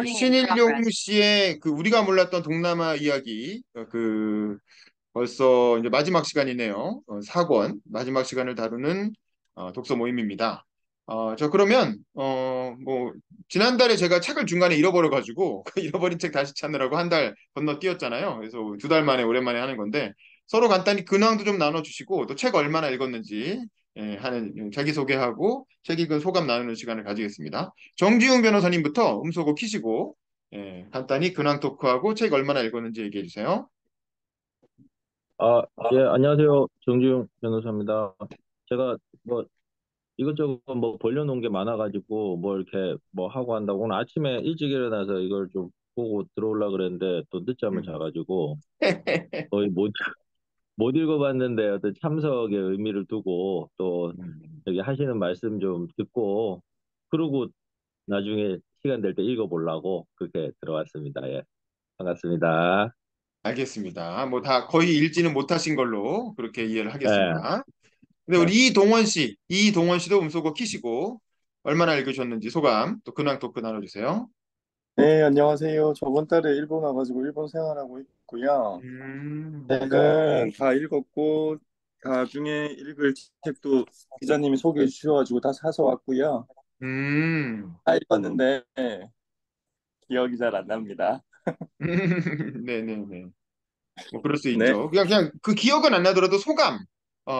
신일용 씨의 그 우리가 몰랐던 동남아 이야기 벌써 이제 마지막 시간이네요. 4권 마지막 시간을 다루는 독서 모임입니다. 저 그러면 뭐 지난달에 제가 책을 중간에 잃어버려가지고 그 잃어버린 책 다시 찾느라고 한 달 건너뛰었잖아요. 그래서 2달 만에 오랜만에 하는 건데 서로 간단히 근황도 좀 나눠주시고 또 책 얼마나 읽었는지 하는 자기소개하고 책 읽은 소감 나누는 시간을 가지겠습니다. 정지웅 변호사님부터 음소거 키시고 간단히 근황 토크하고 책 얼마나 읽었는지 얘기해 주세요. 아, 예, 안녕하세요. 정지용 변호사입니다. 제가 뭐 이것저것 뭐 벌려놓은 게 많아가지고 뭐 이렇게 뭐 하고 한다고 오늘 아침에 일찍 일어나서 이걸 좀 보고 들어오려고 그랬는데 또 늦잠을 음. 자가지고 거의 못 읽어봤는데 어떤 참석의 의미를 두고 또 음. 여기 하시는 말씀 좀 듣고 그러고 나중에 시간 될 때 읽어보려고 그렇게 들어왔습니다. 예, 반갑습니다. 알겠습니다. 뭐 다 거의 읽지는 못하신 걸로 그렇게 이해를 예, 하겠습니다. 근데 예. 우리 이동원 씨도 음소거 키시고 얼마나 읽으셨는지 소감 또 근황 토크 나눠주세요. 네, 안녕하세요. 저번 달에 일본 와가지고 일본 생활하고 있고요. 음. 책은 다 읽었고, 나중에 읽을 책도 기자님이 소개해 주셔가지고 다 사서 왔고요. 음. 다 읽었는데 기억이 잘 안 납니다. 네네네. 뭐 그럴 수 네, 있죠. 그냥 그 기억은 안 나더라도 소감.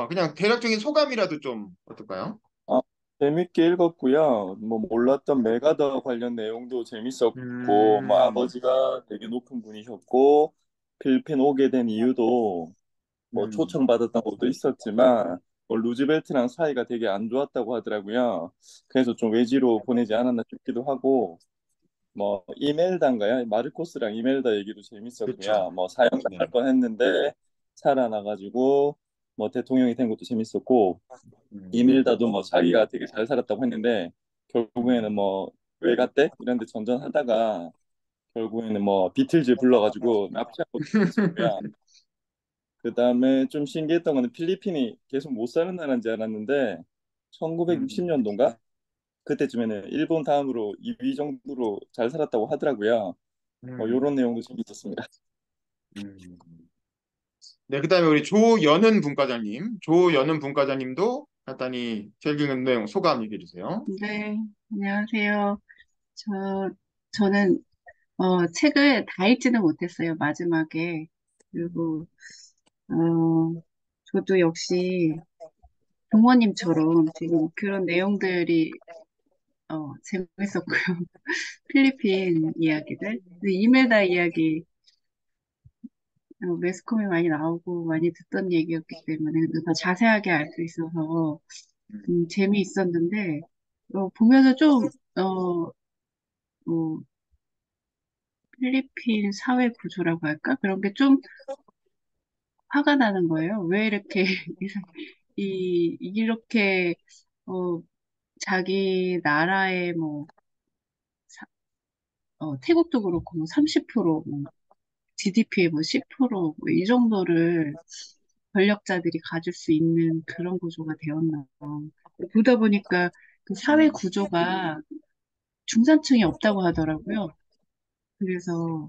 그냥 대략적인 소감이라도 좀 어떨까요? 어, 재밌게 읽었고요. 뭐 몰랐던 메가더 관련 내용도 재밌었고, 뭐 음. 아버지가 되게 높은 분이셨고, 필리핀 오게 된 이유도 뭐 음. 초청받았던 것도 있었지만 뭐 루즈벨트랑 사이가 되게 안 좋았다고 하더라고요. 그래서 좀 외지로 보내지 않았나 싶기도 하고 뭐 이멜다인가요? 마르코스랑 이멜다 얘기도 그렇죠. 재밌었고요. 뭐 사형당할 네. 뻔했는데 살아나가지고 뭐 대통령이 된 것도 재밌었고 음. 이멜다도 뭐 자기가 되게 잘 살았다고 했는데 결국에는 음. 뭐 외가 때 이런 데 전전하다가 결국에는 뭐 비틀즈 불러가지고 납치한 것도 재밌었고요. 그 다음에 좀 신기했던 거는 필리핀이 계속 못 사는 나라인 줄 알았는데 음. 1960년도인가? 그때쯤에는 일본 다음으로 2위 정도로 잘 살았다고 하더라고요. 뭐 음. 이런 내용도 재밌었습니다. 음. 네, 그다음에 우리 조연은 분과장님도 간단히 책 읽은 내용 소감 얘기해 주세요. 네, 안녕하세요. 저는, 책을 다 읽지는 못했어요, 마지막에. 그리고, 어, 저도 역시 동원님처럼 지금 그런 내용들이, 재밌었고요. 필리핀 이야기들. 근데 이멜다 이야기, 매스컴에 많이 나오고 많이 듣던 얘기였기 때문에 더 자세하게 알 수 있어서, 음. 재미있었는데, 보면서 좀, 뭐, 필리핀 사회 구조라고 할까? 그런 게 좀 화가 나는 거예요. 왜 이렇게, 이렇게, 어, 자기 나라의 뭐, 태국도 그렇고 뭐 30%, 뭐, GDP의 뭐 10%, 뭐이 정도를 권력자들이 가질 수 있는 그런 구조가 되었나. 보다 보니까 그 사회 음. 구조가 중산층이 없다고 하더라고요. 그래서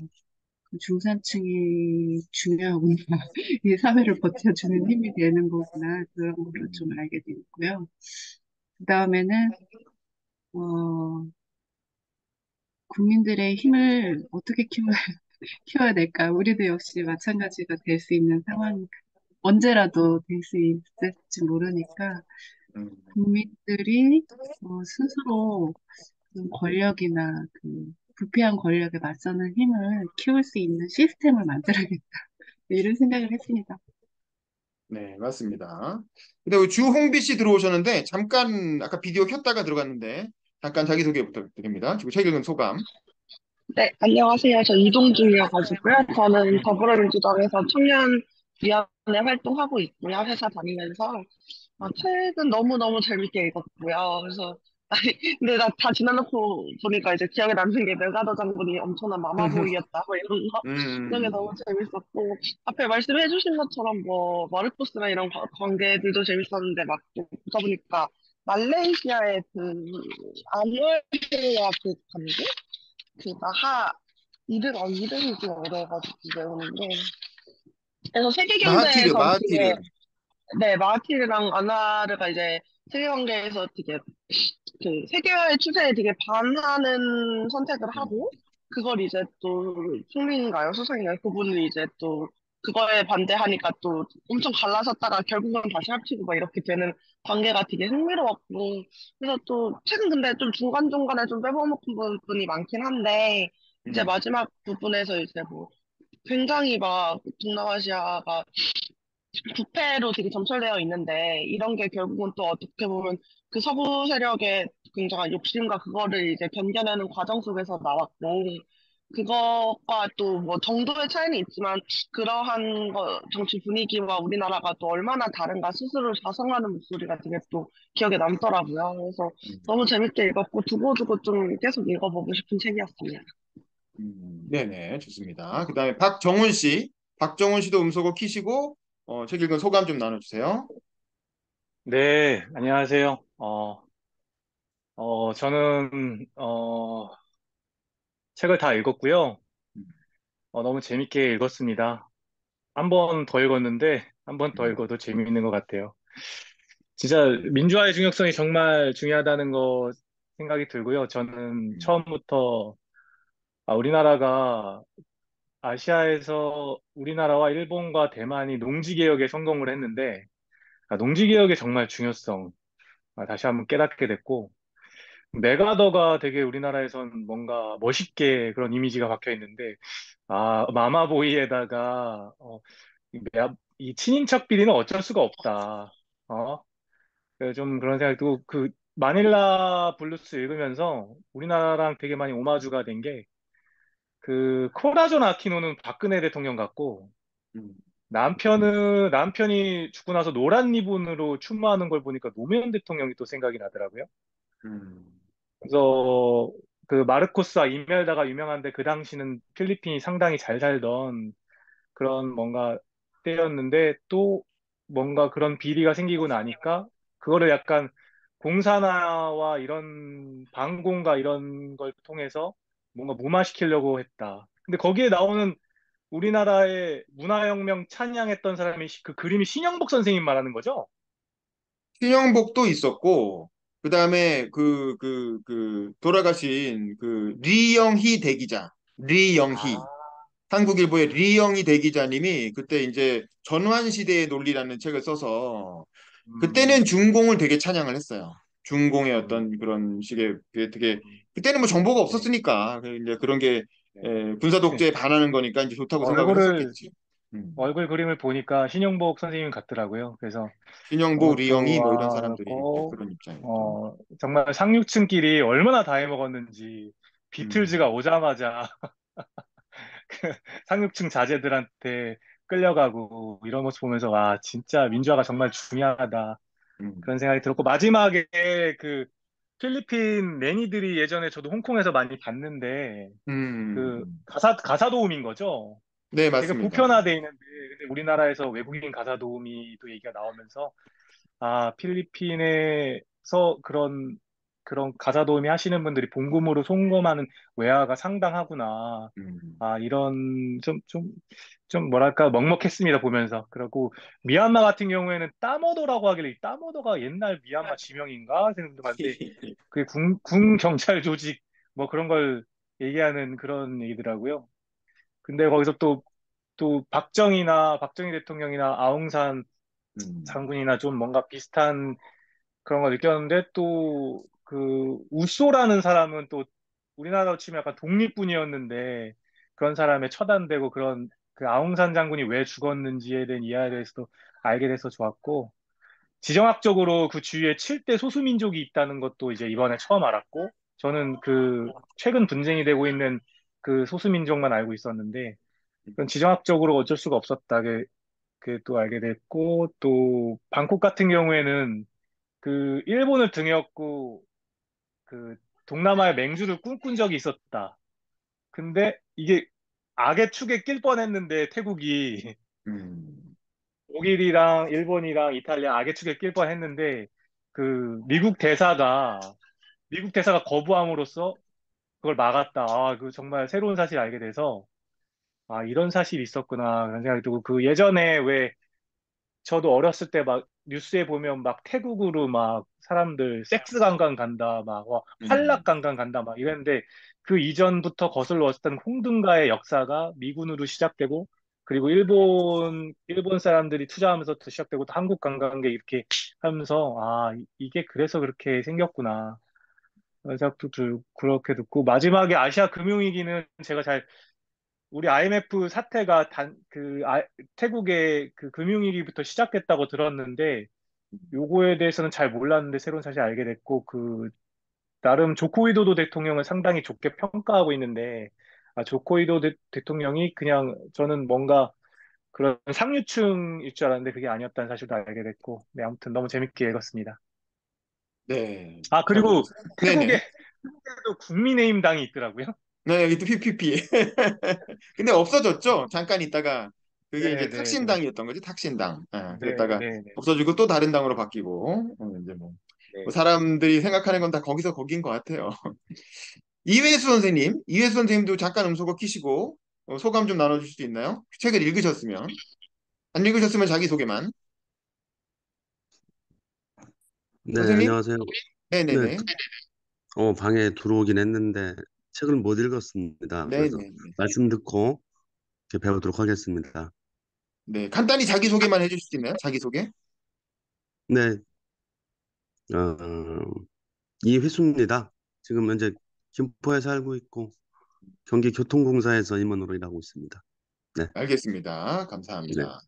그 중산층이 중요하구나. 이 사회를 버텨주는 힘이 되는 거구나. 그런 거를 좀 음. 알게 되었고요. 그 다음에는, 어, 국민들의 힘을 어떻게 키워야 될까? 우리도 역시 마찬가지가 될 수 있는 상황, 언제라도 될 수 있을지 모르니까, 음. 국민들이 스스로 그 권력이나 그 부패한 권력에 맞서는 힘을 키울 수 있는 시스템을 만들어야겠다. 이런 생각을 했습니다. 네, 맞습니다. 근데 우리 주홍비 씨 들어오셨는데 잠깐 아까 비디오 켰다가 들어갔는데 잠깐 자기소개 부탁드립니다. 그리고 책 읽은 소감. 네, 안녕하세요. 저 이동중이어가지고요. 저는 음. 더불어민주당에서 청년위원회 활동하고 있고요. 회사 다니면서. 책은 너무너무 재밌게 읽었고요. 그래서, 아니, 근데 다 지나놓고 보니까 이제 기억에 남는 게 메가더 장군이 엄청난 마마보이였다, 뭐 이런 거. 이런 게 너무 음. 재밌었고, 앞에 말씀해주신 것처럼 뭐, 마르코스나 이런 관계들도 재밌었는데, 막, 또 보다 보니까, 말레이시아의 그, 아무알과 그 관계? 이름이 좀 어려워가지고 외우는데. 그래서 세계 마하티르, 경제에서 마하티르. 되게, 네, 마하티르랑 아나르가 이제 세계 경제에서 되게 그 세계화의 추세에 되게 반하는 선택을 음, 하고, 그걸 이제 또 총리인가요? 수석인가요? 그분이 이제 또 그거에 반대하니까 또 엄청 갈라섰다가 결국은 다시 합치고 막 이렇게 되는 관계가 되게 흥미로웠고, 그래서 또 최근 근데 좀 중간중간에 좀 빼먹은 부분이 많긴 한데, 이제 음, 마지막 부분에서 이제 뭐 굉장히 막 동남아시아가 부패로 되게 점철되어 있는데 이런 게 결국은 또 어떻게 보면 그 서구 세력의 굉장한 욕심과 그거를 이제 견뎌내는 과정 속에서 나왔고 그것과 또 뭐 정도의 차이는 있지만 그러한 정치 분위기와 우리나라가 또 얼마나 다른가 스스로 자성하는 목소리가 되게 또 기억에 남더라고요. 그래서 음, 너무 재밌게 읽었고 두고두고 좀 계속 읽어보고 싶은 책이었습니다. 네네, 좋습니다. 그다음에 박정훈 씨, 박정훈 씨도 음소거 키시고 책 읽은 소감 좀 나눠주세요. 네, 안녕하세요. 저는, 책을 다 읽었고요. 음, 너무 재밌게 읽었습니다. 한 번 더 읽었는데, 한 번 더 음, 읽어도 재미있는 것 같아요. 진짜 민주화의 중요성이 정말 중요하다는 거 생각이 들고요. 저는 음, 처음부터, 우리나라가 아시아에서 우리나라와 일본과 대만이 농지개혁에 성공을 했는데, 농지개혁의 정말 중요성, 다시 한번 깨닫게 됐고, 메가더가 되게 우리나라에선 뭔가 멋있게 그런 이미지가 박혀 있는데, 마마보이에다가, 이 친인척 비리는 어쩔 수가 없다. 어? 좀 그런 생각이 들고, 마닐라 블루스 읽으면서 우리나라랑 되게 많이 오마주가 된 게, 코라존 아키노는 박근혜 대통령 같고, 음, 남편이 죽고 나서 노란 리본으로 출마하는 걸 보니까 노무현 대통령이 또 생각이 나더라고요. 음, 그래서 마르코스와 이멜다가 유명한데 그 당시는 필리핀이 상당히 잘 살던 그런 뭔가 때였는데 또 뭔가 그런 비리가 생기고 나니까 그거를 약간 공산화와 이런 반공과 이런 걸 통해서 뭔가 무마시키려고 했다. 근데 거기에 나오는 우리나라의 문화혁명 찬양했던 사람이 그 그림이 신영복 선생님 말하는 거죠? 신영복도 있었고, 그 다음에 돌아가신 리영희 대기자, 리영희. 아, 한국일보의 리영희 대기자님이 그때 이제 전환시대의 논리라는 책을 써서 그때는 음, 중공을 되게 찬양을 했어요. 중공의 음, 어떤 그런 식의 되게 음, 그때는 뭐 정보가 네, 없었으니까 이제 그런 게 네. 군사 독재에 반하는 거니까 이제 좋다고 생각을 얼굴을 했었겠지. 음. 얼굴 그림을 보니까 신용복 선생님 같더라고요. 그래서 신영복, 너무 리영희 뭐 이런 사람들이 이제 좋았고, 그런 입장이었죠. 정말 상류층끼리 얼마나 다 해먹었는지, 비틀즈가 음, 오자마자 상류층 자제들한테 끌려가고, 이런 모습 보면서, 와, 진짜 민주화가 정말 중요하다. 음, 그런 생각이 들었고, 마지막에 그 필리핀 매니들이 예전에 저도 홍콩에서 많이 봤는데, 가사 도우미인 거죠. 네, 되게 맞습니다. 보편화돼 있는데, 근데 우리나라에서 외국인 가사 도우미 또 얘기가 나오면서, 필리핀에서 그런 가사 도우미 하시는 분들이 봉금으로 송금하는 외화가 상당하구나. 음. 이런, 좀 뭐랄까, 먹먹했습니다, 보면서. 그리고 미얀마 같은 경우에는 따머도라고 하길래, 이 따머도가 옛날 미얀마 지명인가? 생각도 봤는데, 그게 군 경찰 조직, 뭐 그런 걸 얘기하는 그런 얘기더라고요. 근데 거기서 또 박정희 대통령이나 아웅산 음. 장군이나 좀 뭔가 비슷한 그런 걸 느꼈는데 또 우쏘라는 사람은 또 우리나라로 치면 약간 독립군이었는데 그런 사람에 처단되고 그런 아웅산 장군이 왜 죽었는지에 대한 이야기에 대해서도 알게 돼서 좋았고 지정학적으로 그 주위에 7대 소수민족이 있다는 것도 이제 이번에 처음 알았고 저는 최근 분쟁이 되고 있는 그 소수민족만 알고 있었는데 그런 지정학적으로 어쩔 수가 없었다. 또 알게 됐고, 또, 방콕 같은 경우에는 일본을 등에 업고 그 동남아의 맹주를 꿈꾼 적이 있었다. 근데 이게 악의 축에 낄 뻔했는데 태국이 음. 독일이랑 일본이랑 이탈리아 악의 축에 낄 뻔했는데 그 미국 대사가 거부함으로써 그걸 막았다. 아, 그 정말 새로운 사실 알게 돼서 아, 이런 사실이 있었구나 그런 생각이 들고 그 예전에 왜 저도 어렸을 때 막 뉴스에 보면 막 태국으로 막 사람들 섹스 관광 간다, 막 음. 환락 관광 간다, 막 이랬는데 그 이전부터 거슬러 왔던 홍등가의 역사가 미군으로 시작되고 그리고 일본 사람들이 투자하면서 또 시작되고 또 한국 관광객 이렇게 하면서 아, 이게 그래서 그렇게 생겼구나. 그런 생각도 들고 그렇게 듣고 마지막에 아시아 금융위기는 제가 잘 우리 IMF 사태가 태국의 그 금융위기부터 시작됐다고 들었는데, 요거에 대해서는 잘 몰랐는데 새로운 사실 알게 됐고, 나름 조코 위도도 대통령을 상당히 좋게 평가하고 있는데, 아, 조코 위도 대통령이 그냥 저는 뭔가 그런 상류층일 줄 알았는데 그게 아니었다는 사실도 알게 됐고, 네, 아무튼 너무 재밌게 읽었습니다. 네, 아, 잘 그리고 들었어요. 네네. 태국에도 국민의힘 당이 있더라고요. 네, 여기 또 PPP. 근데 없어졌죠. 잠깐 있다가 그게 이제 네네네. 탁신당이었던 거지, 탁신당. 그랬다가 네네네. 없어지고 또 다른 당으로 바뀌고 이제 뭐 사람들이 생각하는 건 다 거기서 거긴 것 같아요. 이회수 선생님도 잠깐 음소거 키시고 소감 좀 나눠줄 수 있나요? 책을 읽으셨으면 안 읽으셨으면 자기 소개만. 네, 선생님? 안녕하세요. 네, 네네네. 방에 들어오긴 했는데 책을 못 읽었습니다. 그래서 네네네. 말씀 듣고 이렇게 배우도록 하겠습니다. 네, 간단히 자기 소개만 해주실 수 있나요? 자기 소개? 네, 어, 이휘수입니다. 지금 현재 김포에 살고 있고 경기교통공사에서 임원으로 일하고 있습니다. 네, 알겠습니다. 네, 감사합니다.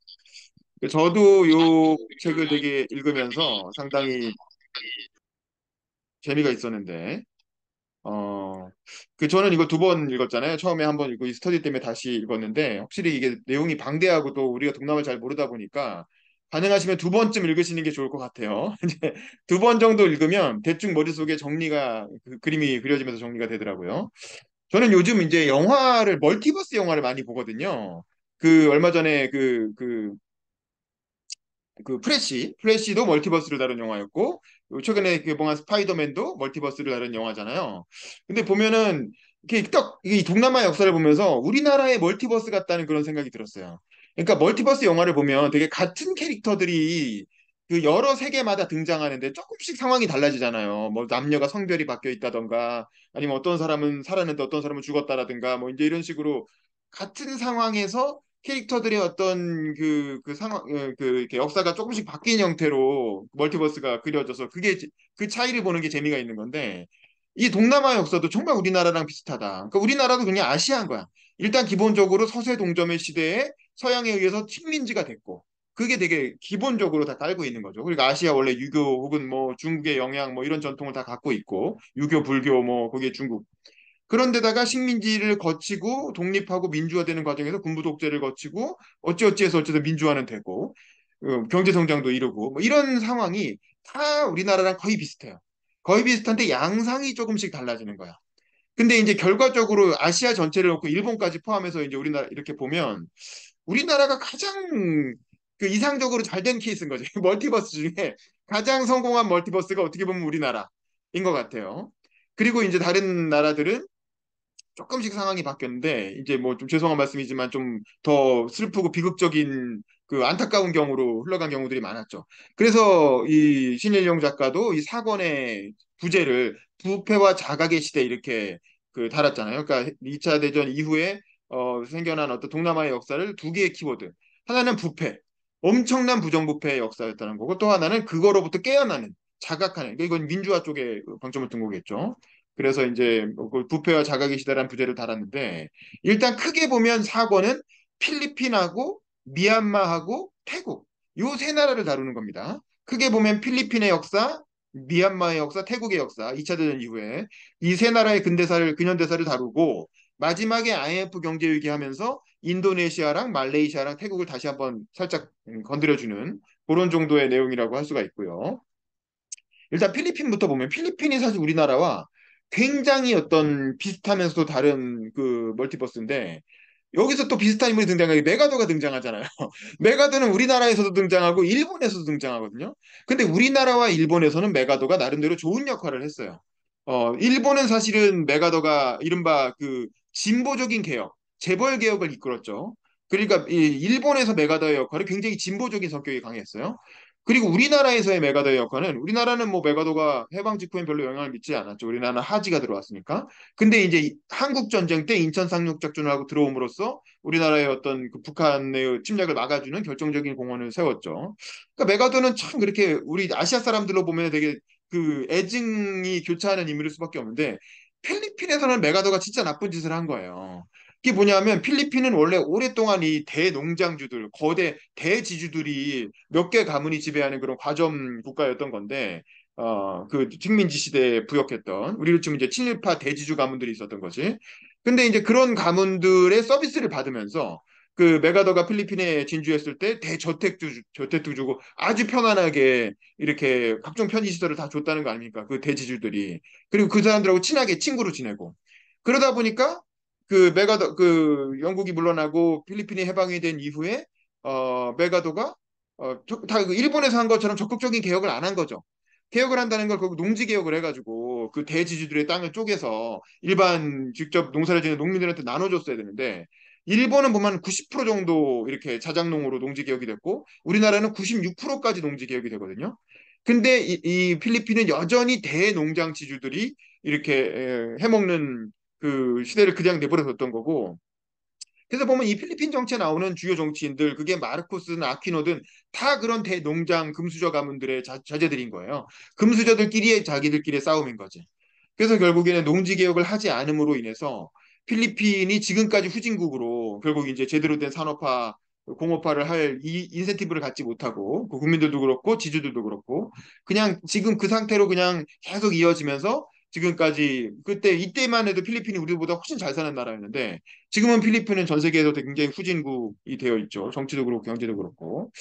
저도 요 책을 되게 읽으면서 상당히 재미가 있었는데, 어, 저는 이거 두 번 읽었잖아요. 처음에 한 번 읽고 이 스터디 때문에 다시 읽었는데, 확실히 이게 내용이 방대하고 또 우리가 동남아를 잘 모르다 보니까, 가능하시면 두 번쯤 읽으시는 게 좋을 것 같아요. 이제 두 번 정도 읽으면 대충 머릿속에 정리가, 그림이 그려지면서 정리가 되더라고요. 저는 요즘 이제 멀티버스 영화를 많이 보거든요. 얼마 전에 플래시도 멀티버스를 다룬 영화였고, 최근에 개봉한 스파이더맨도 멀티버스를 다룬 영화잖아요. 근데 보면은, 이렇게 이 동남아 역사를 보면서 우리나라의 멀티버스 같다는 그런 생각이 들었어요. 그러니까 멀티버스 영화를 보면 되게 같은 캐릭터들이 그 여러 세계마다 등장하는데 조금씩 상황이 달라지잖아요. 뭐 남녀가 성별이 바뀌어 있다던가, 아니면 어떤 사람은 살았는데 어떤 사람은 죽었다라든가, 뭐 이제 이런 식으로 같은 상황에서 캐릭터들의 어떤 상황, 이렇게 역사가 조금씩 바뀐 형태로 멀티버스가 그려져서 그 차이를 보는 게 재미가 있는 건데, 이 동남아 역사도 정말 우리나라랑 비슷하다. 그러니까 우리나라도 그냥 아시아인 거야. 일단 기본적으로 서세 동점의 시대에 서양에 의해서 식민지가 됐고, 그게 되게 기본적으로 다 깔고 있는 거죠. 그러니까 아시아 원래 유교 혹은 뭐 중국의 영향 뭐 이런 전통을 다 갖고 있고, 유교, 불교 뭐 거기에 중국. 그런데다가 식민지를 거치고 독립하고 민주화되는 과정에서 군부 독재를 거치고 어찌어찌해서 어쩌다 민주화는 되고 경제 성장도 이루고 뭐 이런 상황이 다 우리나라랑 거의 비슷해요. 거의 비슷한데 양상이 조금씩 달라지는 거야. 근데 이제 결과적으로 아시아 전체를 놓고 일본까지 포함해서 이제 우리나라 이렇게 보면 우리나라가 가장 이상적으로 잘 된 케이스인 거죠. 멀티버스 중에 가장 성공한 멀티버스가 어떻게 보면 우리나라인 것 같아요. 그리고 이제 다른 나라들은 조금씩 상황이 바뀌었는데 이제 뭐 좀 죄송한 말씀이지만 좀 더 슬프고 비극적인 안타까운 경우로 흘러간 경우들이 많았죠. 그래서 이 신일용 작가도 이 사권의 부제를 부패와 자각의 시대 이렇게 달았잖아요. 그러니까 2차 대전 이후에 생겨난 어떤 동남아의 역사를 두 개의 키워드. 하나는 부패, 엄청난 부정부패의 역사였다는 거고 또 하나는 그거로부터 깨어나는 자각하는 그러니까 이건 민주화 쪽에 방점을 둔 거겠죠. 그래서 이제 그 부패와 자각의 시대라는 부제를 달았는데 일단 크게 보면 사권은 필리핀하고 미얀마하고 태국 요 세 나라를 다루는 겁니다. 크게 보면 필리핀의 역사, 미얀마의 역사, 태국의 역사 2차 대전 이후에 이 세 나라의 근현대사를 다루고 마지막에 IMF 경제 위기하면서 인도네시아랑 말레이시아랑 태국을 다시 한번 살짝 건드려주는 그런 정도의 내용이라고 할 수가 있고요. 일단 필리핀부터 보면 필리핀이 사실 우리나라와 굉장히 어떤 비슷하면서도 다른 멀티버스인데 여기서 또 비슷한 인물이 등장하게 메가더가 등장하잖아요. 메가더는 우리나라에서도 등장하고 일본에서도 등장하거든요. 근데 우리나라와 일본에서는 메가더가 나름대로 좋은 역할을 했어요. 일본은 사실은 메가더가 이른바 그 진보적인 개혁, 재벌 개혁을 이끌었죠. 그러니까 이 일본에서 메가더의 역할이 굉장히 진보적인 성격이 강했어요. 그리고 우리나라에서의 메가더의 역할은 우리나라는 뭐 메가더가 해방 직후엔 별로 영향을 미치지 않았죠. 우리나라는 하지가 들어왔으니까. 근데 이제 한국 전쟁 때 인천 상륙 작전을 하고 들어옴으로써 우리나라의 어떤 그 북한의 침략을 막아주는 결정적인 공헌을 세웠죠. 그러니까 메가더는 참 그렇게 우리 아시아 사람들로 보면 되게 그 애증이 교차하는 인물일 수밖에 없는데 필리핀에서는 메가더가 진짜 나쁜 짓을 한 거예요. 그게 뭐냐면 필리핀은 원래 오랫동안 이 대농장주들, 거대 대지주들이 몇 개 가문이 지배하는 그런 과점 국가였던 건데 그 식민지 시대에 부역했던 우리로 치면 이제 친일파 대지주 가문들이 있었던 거지. 근데 이제 그런 가문들의 서비스를 받으면서 그 메가더가 필리핀에 진주했을 때 저택도 주고 아주 편안하게 이렇게 각종 편의 시설을 다 줬다는 거 아닙니까? 그 대지주들이. 그리고 그 사람들하고 친하게 친구로 지내고. 그러다 보니까 그 메가더 그 영국이 물러나고 필리핀이 해방이 된 이후에 메가더가 다그 일본에서 한 것처럼 적극적인 개혁을 안 한 거죠. 개혁을 한다는 걸 결국 농지 개혁을 해가지고 그 대지주들의 땅을 쪼개서 일반 직접 농사를 짓는 농민들한테 나눠줬어야 되는데 일본은 보면 90% 정도 이렇게 자작농으로 농지 개혁이 됐고 우리나라는 96%까지 농지 개혁이 되거든요. 근데 이 필리핀은 여전히 대농장지주들이 이렇게 해먹는 그 시대를 그냥 내버려뒀던 거고 그래서 보면 이 필리핀 정치에 나오는 주요 정치인들 그게 마르코스든 아퀴노든 다 그런 대농장 금수저 가문들의 자제들인 거예요. 금수저들끼리의 자기들끼리의 싸움인 거지. 그래서 결국에는 농지 개혁을 하지 않음으로 인해서 필리핀이 지금까지 후진국으로 결국 이제 제대로 된 산업화, 공업화를 할 이 인센티브를 갖지 못하고 그 국민들도 그렇고 지주들도 그렇고 그냥 지금 그 상태로 그냥 계속 이어지면서 지금까지 그때 이때만 해도 필리핀이 우리보다 훨씬 잘 사는 나라였는데 지금은 필리핀은 전 세계에서 굉장히 후진국이 되어 있죠. 정치도 그렇고 경제도 그렇고.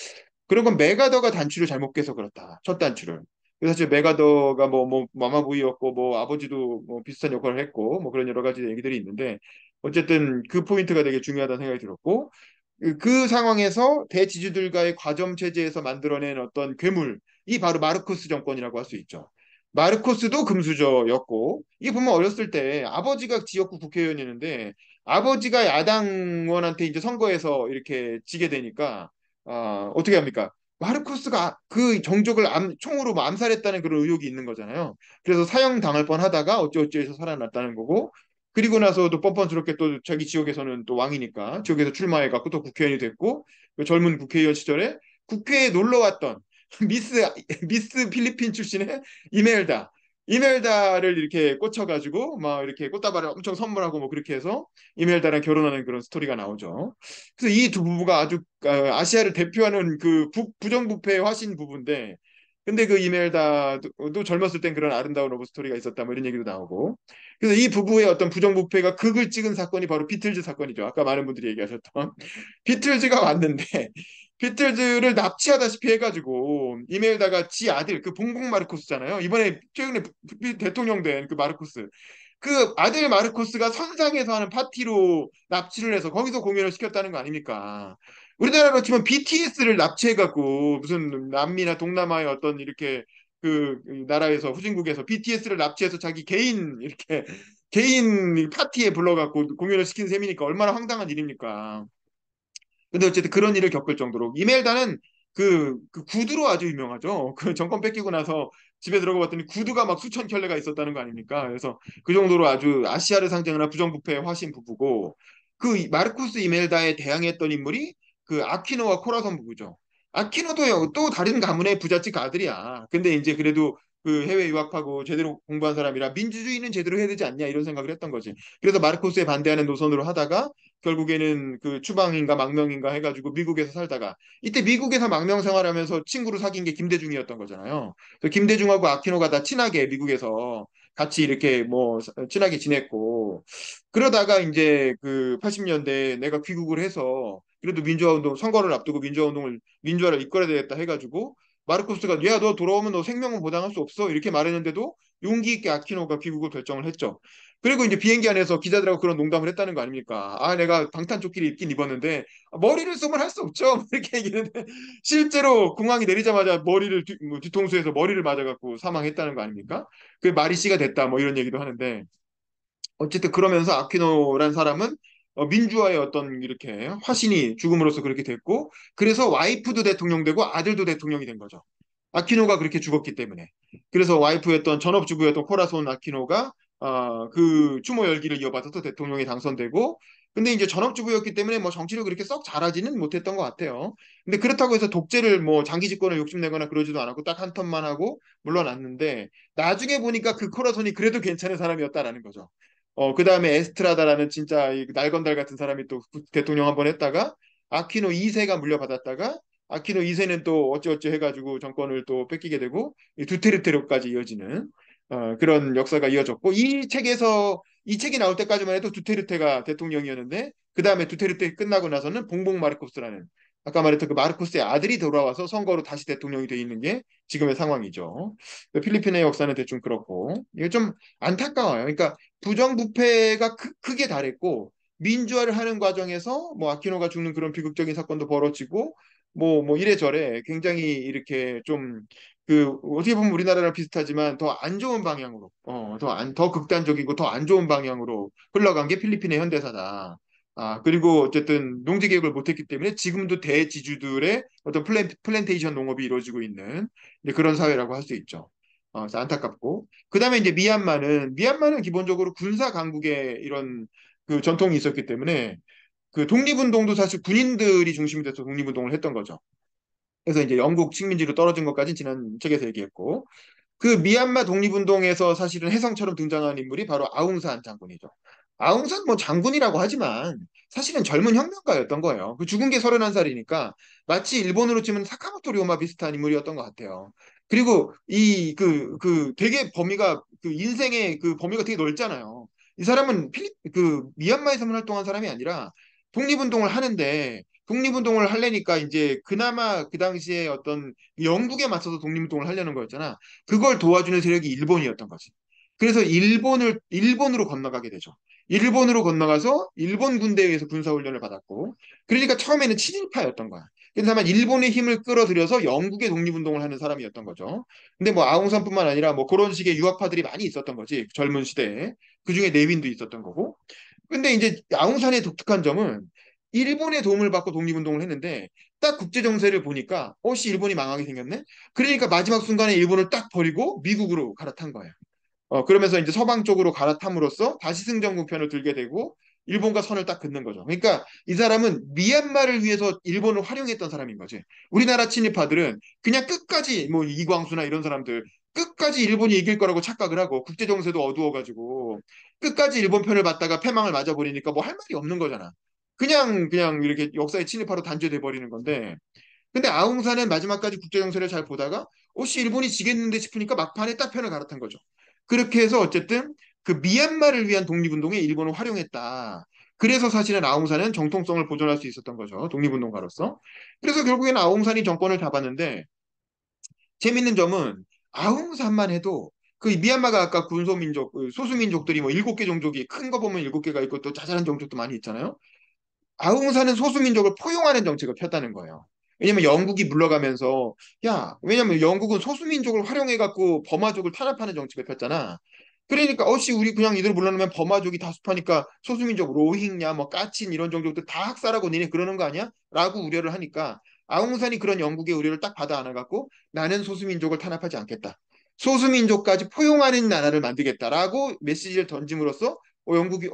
그런 건 메가더가 단추를 잘못 깨서 그렇다. 첫 단추를. 그래서 사실 메가더가 뭐 마마보이였고 뭐 아버지도 뭐 비슷한 역할을 했고 뭐 그런 여러 가지 얘기들이 있는데 어쨌든 그 포인트가 되게 중요하다는 생각이 들었고 그 상황에서 대지주들과의 과점 체제에서 만들어낸 어떤 괴물이 바로 마르코스 정권이라고 할 수 있죠. 마르코스도 금수저였고 이게 보면 어렸을 때 아버지가 지역구 국회의원이었는데 아버지가 야당 의원한테 이제 선거에서 이렇게 지게 되니까 어떻게 합니까? 마르코스가 그 정족을 총으로 뭐 암살했다는 그런 의혹이 있는 거잖아요. 그래서 사형 당할 뻔하다가 어찌어찌해서 살아났다는 거고 그리고 나서도 뻔뻔스럽게 또 자기 지역에서는 또 왕이니까 지역에서 출마해갖고 또 국회의원이 됐고 그 젊은 국회의원 시절에 국회에 놀러 왔던 미스 미스 필리핀 출신의 이멜다 이멜다를 이렇게 꽂혀가지고 막 이렇게 꽃다발을 엄청 선물하고 뭐 그렇게 해서 이멜다랑 결혼하는 그런 스토리가 나오죠. 그래서 이 두 부부가 아주 아시아를 대표하는 그 부정부패의 화신 부부인데 근데 그 이멜다도 젊었을 땐 그런 아름다운 러브 스토리가 있었다 뭐 이런 얘기도 나오고 그래서 이 부부의 어떤 부정부패가 극을 찍은 사건이 바로 비틀즈 사건이죠. 아까 많은 분들이 얘기하셨던 비틀즈가 왔는데 비틀즈를 납치하다시피 해가지고 이멜다가 지 아들 그 봉봉 마르코스잖아요. 이번에 최근에 대통령 된 그 마르코스 그 아들 마르코스가 선상에서 하는 파티로 납치를 해서 거기서 공연을 시켰다는 거 아닙니까? 우리나라로 치면 BTS를 납치해갖고 무슨 남미나 동남아의 어떤 이렇게 그 나라에서 후진국에서 BTS를 납치해서 자기 개인 이렇게 개인 파티에 불러갖고 공연을 시킨 셈이니까 얼마나 황당한 일입니까? 근데 어쨌든 그런 일을 겪을 정도로 이멜다는 그 구두로 아주 유명하죠. 그 정권 뺏기고 나서 집에 들어가 봤더니 구두가 막 수천 켤레가 있었다는 거 아닙니까? 그래서 그 정도로 아주 아시아를 상징하는 부정부패의 화신 부부고 그 마르코스 이멜다에 대항했던 인물이 그 아퀴노와 코라선 부부죠. 아퀴노도 또 다른 가문의 부잣집 아들이야. 근데 이제 그래도 그 해외 유학하고 제대로 공부한 사람이라 민주주의는 제대로 해야 되지 않냐 이런 생각을 했던 거지. 그래서 마르코스에 반대하는 노선으로 하다가 결국에는 그 추방인가 망명인가 해가지고 미국에서 살다가 이때 미국에서 망명 생활하면서 친구로 사귄 게 김대중이었던 거잖아요. 그래서 김대중하고 아키노가 다 친하게 미국에서 같이 이렇게 뭐 친하게 지냈고 그러다가 이제 그 80년대에 내가 귀국을 해서 그래도 민주화 운동 선거를 앞두고 민주화를 이끌어야 되겠다 해가지고 마르코스가 야 너 돌아오면 너 생명은 보장할 수 없어 이렇게 말했는데도 용기 있게 아키노가 귀국을 결정을 했죠. 그리고 이제 비행기 안에서 기자들하고 그런 농담을 했다는 거 아닙니까? 아, 내가 방탄조끼리 입긴 입었는데 머리를 쏘면 할 수 없죠. 이렇게 얘기했는데 실제로 공항이 내리자마자 머리를 뭐 뒤통수에서 머리를 맞아갖고 사망했다는 거 아닙니까? 그 말이 씨가 됐다 뭐 이런 얘기도 하는데 어쨌든 그러면서 아퀴노란 사람은 민주화의 어떤 이렇게 화신이 죽음으로써 그렇게 됐고 그래서 와이프도 대통령 되고 아들도 대통령이 된 거죠. 아퀴노가 그렇게 죽었기 때문에. 그래서 와이프였던 전업주부였던 코라손 아퀴노가 그 추모 열기를 이어받아서 대통령이 당선되고 근데 이제 전업주부였기 때문에 뭐 정치를 그렇게 썩 잘하지는 못했던 것 같아요. 근데 그렇다고 해서 독재를 뭐 장기 집권을 욕심내거나 그러지도 않았고 딱 한 턴만 하고 물러났는데 나중에 보니까 그 코라손이 그래도 괜찮은 사람이었다라는 거죠. 그 다음에 에스트라다라는 진짜 이 날건달 같은 사람이 또 대통령 한번 했다가 아퀴노 2세가 물려받았다가 아퀴노 2세는 또 어찌어찌 해가지고 정권을 또 뺏기게 되고 이 두테르테로까지 이어지는 그런 역사가 이어졌고 이 책이 나올 때까지만 해도 두테르테가 대통령이었는데 그 다음에 두테르테 끝나고 나서는 봉봉 마르코스라는 아까 말했던 그 마르코스의 아들이 돌아와서 선거로 다시 대통령이 돼 있는 게 지금의 상황이죠. 필리핀의 역사는 대충 그렇고 이게 좀 안타까워요. 그러니까 부정부패가 크게 달했고 민주화를 하는 과정에서 뭐 아키노가 죽는 그런 비극적인 사건도 벌어지고 뭐 이래저래 굉장히 이렇게 좀 그 어떻게 보면 우리나라랑 비슷하지만 더 안 좋은 방향으로 더 극단적이고 더 안 좋은 방향으로 흘러간 게 필리핀의 현대사다. 그리고 어쨌든 농지 개혁을 못했기 때문에 지금도 대지주들의 어떤 플랜테이션 농업이 이루어지고 있는 이제 그런 사회라고 할 수 있죠. 그래서 안타깝고 그다음에 이제 미얀마는 기본적으로 군사 강국의 이런 그 전통이 있었기 때문에 그 독립운동도 사실 군인들이 중심이 돼서 독립운동을 했던 거죠. 그래서 이제 영국 식민지로 떨어진 것까지 지난 책에서 얘기했고 그 미얀마 독립운동에서 사실은 혜성처럼 등장한 인물이 바로 아웅산 장군이죠. 아웅산 뭐 장군이라고 하지만 사실은 젊은 혁명가였던 거예요. 그 죽은 게 31살이니까 마치 일본으로 치면 사카모토 료마 비슷한 인물이었던 것 같아요. 그리고 되게 범위가 그 인생의 그 범위가 되게 넓잖아요. 이 사람은 그 미얀마에서만 활동한 사람이 아니라 독립운동을 하는데 독립운동을 하려니까 이제 그나마 그 당시에 어떤 영국에 맞서서 독립운동을 하려는 거였잖아. 그걸 도와주는 세력이 일본이었던 거지. 그래서 일본으로 건너가게 되죠. 일본으로 건너가서 일본 군대에 의해서 군사훈련을 받았고, 그러니까 처음에는 친일파였던 거야. 그래서 다만 일본의 힘을 끌어들여서 영국의 독립운동을 하는 사람이었던 거죠. 근데 뭐 아웅산뿐만 아니라 뭐 그런 식의 유학파들이 많이 있었던 거지. 젊은 시대에. 그중에 내윈도 있었던 거고. 근데 이제 아웅산의 독특한 점은 일본의 도움을 받고 독립운동을 했는데 딱 국제 정세를 보니까 일본이 망하게 생겼네. 그러니까 마지막 순간에 일본을 딱 버리고 미국으로 갈아탄 거예요. 그러면서 이제 서방 쪽으로 갈아탐으로써 다시 승전국 편을 들게 되고 일본과 선을 딱 긋는 거죠. 그러니까 이 사람은 미얀마를 위해서 일본을 활용했던 사람인 거지. 우리나라 친일파들은 그냥 끝까지 뭐 이광수나 이런 사람들 끝까지 일본이 이길 거라고 착각을 하고 국제 정세도 어두워가지고 끝까지 일본 편을 받다가 패망을 맞아버리니까 뭐 할 말이 없는 거잖아. 그냥 이렇게 역사의 친일파로 단죄돼 버리는 건데 근데 아웅산은 마지막까지 국제 정세를 잘 보다가 일본이 지겠는데 싶으니까 막판에 딱 편을 갈아탄 거죠. 그렇게 해서 어쨌든 그 미얀마를 위한 독립운동에 일본을 활용했다. 그래서 사실은 아웅산은 정통성을 보존할 수 있었던 거죠. 독립운동가로서. 그래서 결국에는 아웅산이 정권을 잡았는데 재밌는 점은 아웅산만 해도 그 미얀마가 아까 군소민족, 그 소수민족들이 뭐 7개 종족이 큰 거 보면 7개가 있고 또 자잘한 종족도 많이 있잖아요. 아웅산은 소수민족을 포용하는 정책을 폈다는 거예요. 왜냐면 영국이 물러가면서 왜냐면 영국은 소수민족을 활용해갖고 버마족을 탄압하는 정책을 폈잖아. 그러니까 우리 그냥 이들 물러나면 버마족이 다수파니까 소수민족 로힝야 뭐 까친 이런 종족들 다 학살하고 니네 그러는 거 아니야? 라고 우려를 하니까 아웅산이 그런 영국의 우려를 딱 받아 안아갖고 나는 소수민족을 탄압하지 않겠다. 소수민족까지 포용하는 나라를 만들겠다라고 메시지를 던짐으로써 영국이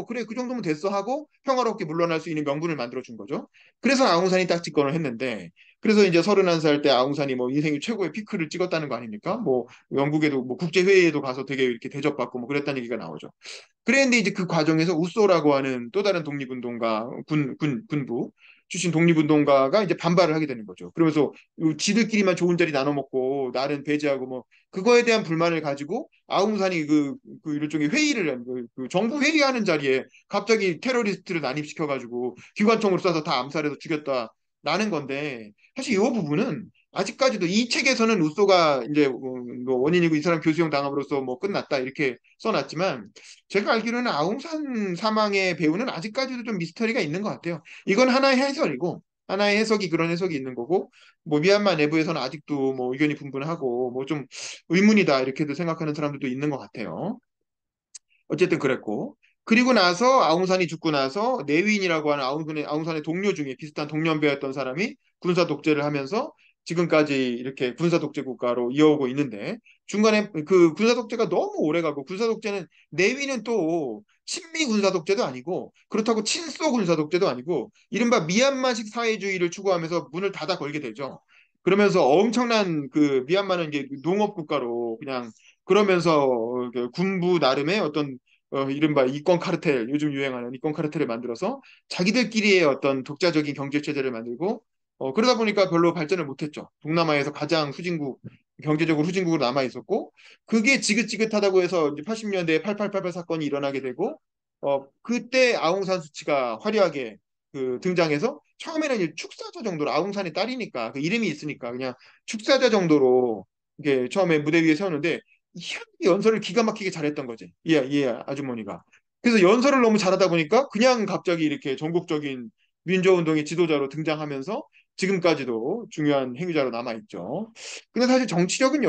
그래 그 정도면 됐어 하고 평화롭게 물러날 수 있는 명분을 만들어 준 거죠. 그래서 아웅산이 딱 집권을 했는데 그래서 이제 31살 때 아웅산이 뭐 인생의 최고의 피크를 찍었다는 거 아닙니까? 뭐 영국에도 뭐 국제회의에도 가서 되게 이렇게 대접받고 뭐 그랬다는 얘기가 나오죠. 그랬는데 이제 그 과정에서 우소라고 하는 또 다른 독립운동가 군부 출신 독립운동가가 이제 반발을 하게 되는 거죠. 그러면서 지들끼리만 좋은 자리 나눠 먹고 나는 배제하고 뭐 그거에 대한 불만을 가지고 아웅산이 그 일종의 회의를 그 정부 회의하는 자리에 갑자기 테러리스트를 난입시켜가지고 기관총으로 쏴서 다 암살해서 죽였다라는 건데 사실 이 부분은 아직까지도 이 책에서는 우소가 이제 뭐 원인이고 이 사람 교수형 당함으로써 뭐 끝났다 이렇게 써놨지만 제가 알기로는 아웅산 사망의 배후는 아직까지도 좀 미스터리가 있는 것 같아요. 이건 하나의 해설이고 하나의 해석이 그런 해석이 있는 거고 뭐 미얀마 내부에서는 아직도 뭐 의견이 분분하고 뭐 좀 의문이다 이렇게도 생각하는 사람들도 있는 것 같아요. 어쨌든 그랬고 그리고 나서 아웅산이 죽고 나서 내윈이라고 하는 아웅산의 동료 중에 비슷한 동년배였던 사람이 군사 독재를 하면서 지금까지 이렇게 군사 독재 국가로 이어오고 있는데 중간에 그 군사 독재가 너무 오래가고 군사 독재는 내윈은 또 친미 군사 독재도 아니고 그렇다고 친소 군사 독재도 아니고 이른바 미얀마식 사회주의를 추구하면서 문을 닫아 걸게 되죠. 그러면서 엄청난 그 미얀마는 이제 농업 국가로 그냥 그러면서 그 군부 나름의 어떤 이른바 이권 카르텔, 요즘 유행하는 이권 카르텔을 만들어서 자기들끼리의 어떤 독자적인 경제 체제를 만들고 그러다 보니까 별로 발전을 못했죠. 동남아에서 가장 후진국, 경제적으로 후진국으로 남아 있었고 그게 지긋지긋하다고 해서 이제 80년대에 8888 사건이 일어나게 되고 그때 아웅산 수치가 화려하게 그 등장해서 처음에는 이제 축사자 정도로 아웅산의 딸이니까 그 이름이 있으니까 그냥 축사자 정도로 이게 처음에 무대 위에 세웠는데 연설을 기가 막히게 잘했던 거지. 예, 아주머니가. 그래서 연설을 너무 잘하다 보니까 그냥 갑자기 이렇게 전국적인 민주운동의 지도자로 등장하면서 지금까지도 중요한 행위자로 남아있죠. 근데 사실 정치력은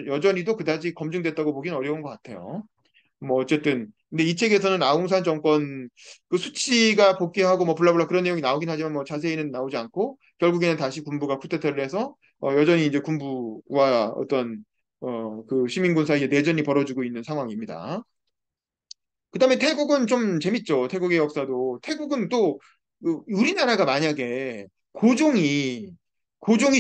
여전히도 그다지 검증됐다고 보기는 어려운 것 같아요. 뭐 어쨌든 근데 이 책에서는 아웅산 정권 그 수치가 복귀하고 뭐 블라블라 그런 내용이 나오긴 하지만 뭐 자세히는 나오지 않고 결국에는 다시 군부가 쿠데타를 해서 여전히 이제 군부와 어떤 그 시민군 사이에 내전이 벌어지고 있는 상황입니다. 그다음에 태국은 좀 재밌죠. 태국의 역사도 태국은 또 우리나라가 만약에 고종이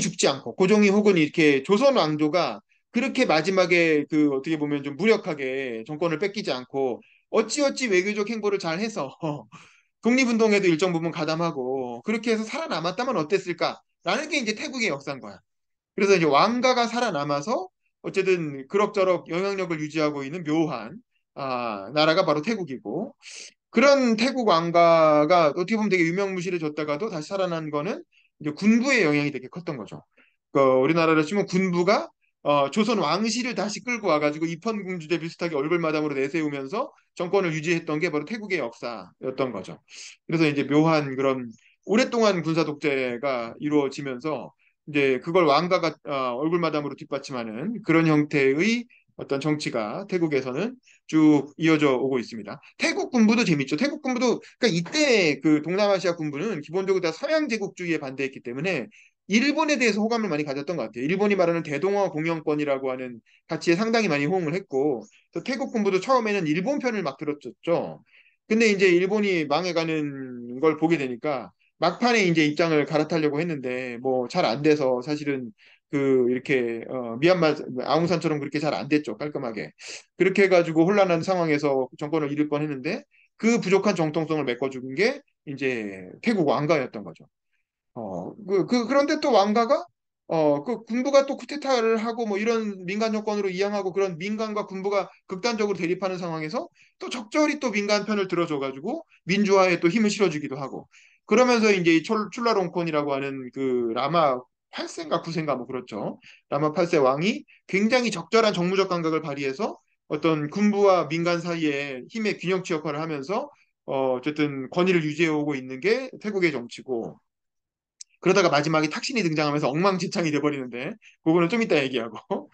죽지 않고 고종이 혹은 이렇게 조선 왕조가 그렇게 마지막에 그 어떻게 보면 좀 무력하게 정권을 뺏기지 않고 어찌어찌 외교적 행보를 잘 해서 독립운동에도 일정 부분 가담하고 그렇게 해서 살아남았다면 어땠을까라는 게 이제 태국의 역사인 거야. 그래서 이제 왕가가 살아남아서 어쨌든 그럭저럭 영향력을 유지하고 있는 묘한 나라가 바로 태국이고 그런 태국 왕가가 어떻게 보면 되게 유명무실해졌다가도 다시 살아난 거는 이제 군부의 영향이 되게 컸던 거죠. 그 우리나라로 치면 군부가 조선 왕실을 다시 끌고 와가지고 입헌군주제 비슷하게 얼굴마담으로 내세우면서 정권을 유지했던 게 바로 태국의 역사였던 거죠. 그래서 이제 묘한 그런 오랫동안 군사 독재가 이루어지면서 이제 그걸 왕가가 얼굴마담으로 뒷받침하는 그런 형태의 어떤 정치가 태국에서는 쭉 이어져 오고 있습니다. 태국 군부도 재밌죠. 태국 군부도 그러니까 이때 그 동남아시아 군부는 기본적으로 다 서양 제국주의에 반대했기 때문에 일본에 대해서 호감을 많이 가졌던 것 같아요. 일본이 말하는 대동아 공영권이라고 하는 가치에 상당히 많이 호응을 했고, 또 태국 군부도 처음에는 일본 편을 막 들었었죠. 근데 이제 일본이 망해가는 걸 보게 되니까 막판에 이제 입장을 갈아타려고 했는데 뭐 잘 안 돼서 사실은 그 이렇게 미얀마 아웅산처럼 그렇게 잘 안 됐죠. 깔끔하게. 그렇게 해가지고 혼란한 상황에서 정권을 잃을 뻔했는데 그 부족한 정통성을 메꿔준 게 이제 태국 왕가였던 거죠. 그런데 또 왕가가, 그 군부가 또 쿠데타를 하고 뭐 이런 민간 정권으로 이양하고 그런 민간과 군부가 극단적으로 대립하는 상황에서 또 적절히 또 민간 편을 들어줘가지고 민주화에 또 힘을 실어주기도 하고 그러면서 이제 이 출라롱콘이라고 하는 그 라마 8세인가 9세인가 뭐 그렇죠. 라마 8세 왕이 굉장히 적절한 정무적 감각을 발휘해서 어떤 군부와 민간 사이에 힘의 균형치 역할을 하면서 어쨌든 권위를 유지해 오고 있는 게 태국의 정치고 그러다가 마지막에 탁신이 등장하면서 엉망진창이 돼버리는데 그거는 좀 이따 얘기하고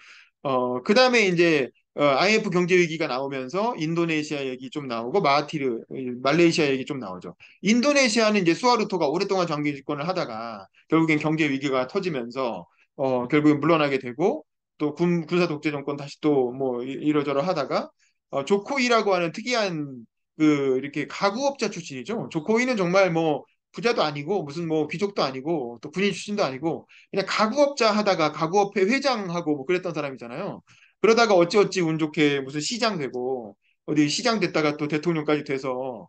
그 다음에 이제 IMF 경제 위기가 나오면서 인도네시아 얘기 좀 나오고 마하티르 말레이시아 얘기 좀 나오죠. 인도네시아는 이제 수하르토가 오랫동안 장기 집권을 하다가 결국엔 경제 위기가 터지면서 결국엔 물러나게 되고 또 군사 독재 정권 다시 또 뭐 이러저러 하다가 조코이라고 하는 특이한 그 이렇게 가구업자 출신이죠. 조코이는 정말 뭐 부자도 아니고 무슨 뭐 귀족도 아니고 또 군인 출신도 아니고 그냥 가구업자 하다가 가구업회 회장하고 뭐 그랬던 사람이잖아요. 그러다가 어찌어찌 운 좋게 무슨 시장 되고 어디 시장 됐다가 또 대통령까지 돼서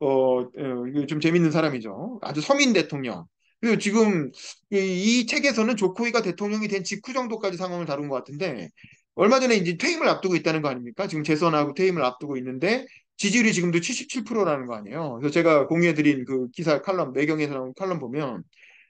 이거 좀 재밌는 사람이죠. 아주 서민 대통령. 그리고 지금 이 책에서는 조코이가 대통령이 된 직후 정도까지 상황을 다룬 것 같은데 얼마 전에 이제 퇴임을 앞두고 있다는 거 아닙니까? 지금 재선하고 퇴임을 앞두고 있는데 지지율이 지금도 77%라는 거 아니에요. 그래서 제가 공유해드린 그 기사 칼럼, 매경에서 나온 칼럼 보면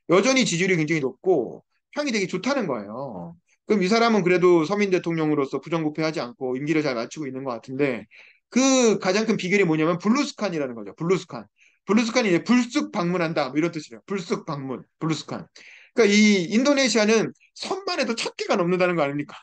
여전히 지지율이 굉장히 높고 평이 되게 좋다는 거예요. 그럼 이 사람은 그래도 서민 대통령으로서 부정부패하지 않고 임기를 잘 마치고 있는 것 같은데 그 가장 큰 비결이 뭐냐면 블루스칸이라는 거죠. 블루스칸. 블루스칸이 이제 불쑥 방문한다. 뭐 이런 뜻이래요. 불쑥 방문, 블루스칸. 그러니까 이 인도네시아는 섬만 해도 1,000개가 넘는다는 거 아닙니까?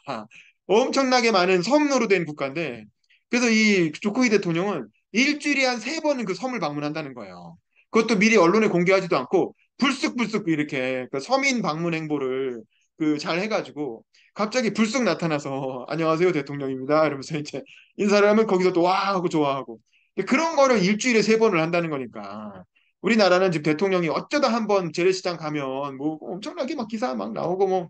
엄청나게 많은 섬으로 된 국가인데 그래서 이 조코이 대통령은 일주일에 한 3번은 그 섬을 방문한다는 거예요. 그것도 미리 언론에 공개하지도 않고 불쑥불쑥 이렇게 그 서민 방문 행보를 그 잘 해가지고 갑자기 불쑥 나타나서 안녕하세요 대통령입니다 이러면서 이제 인사를 하면 거기서 또 와 하고 좋아하고 그런 거를 일주일에 3번을 한다는 거니까 우리나라는 지금 대통령이 어쩌다 한번 재래시장 가면 뭐 엄청나게 막 기사 막 나오고 뭐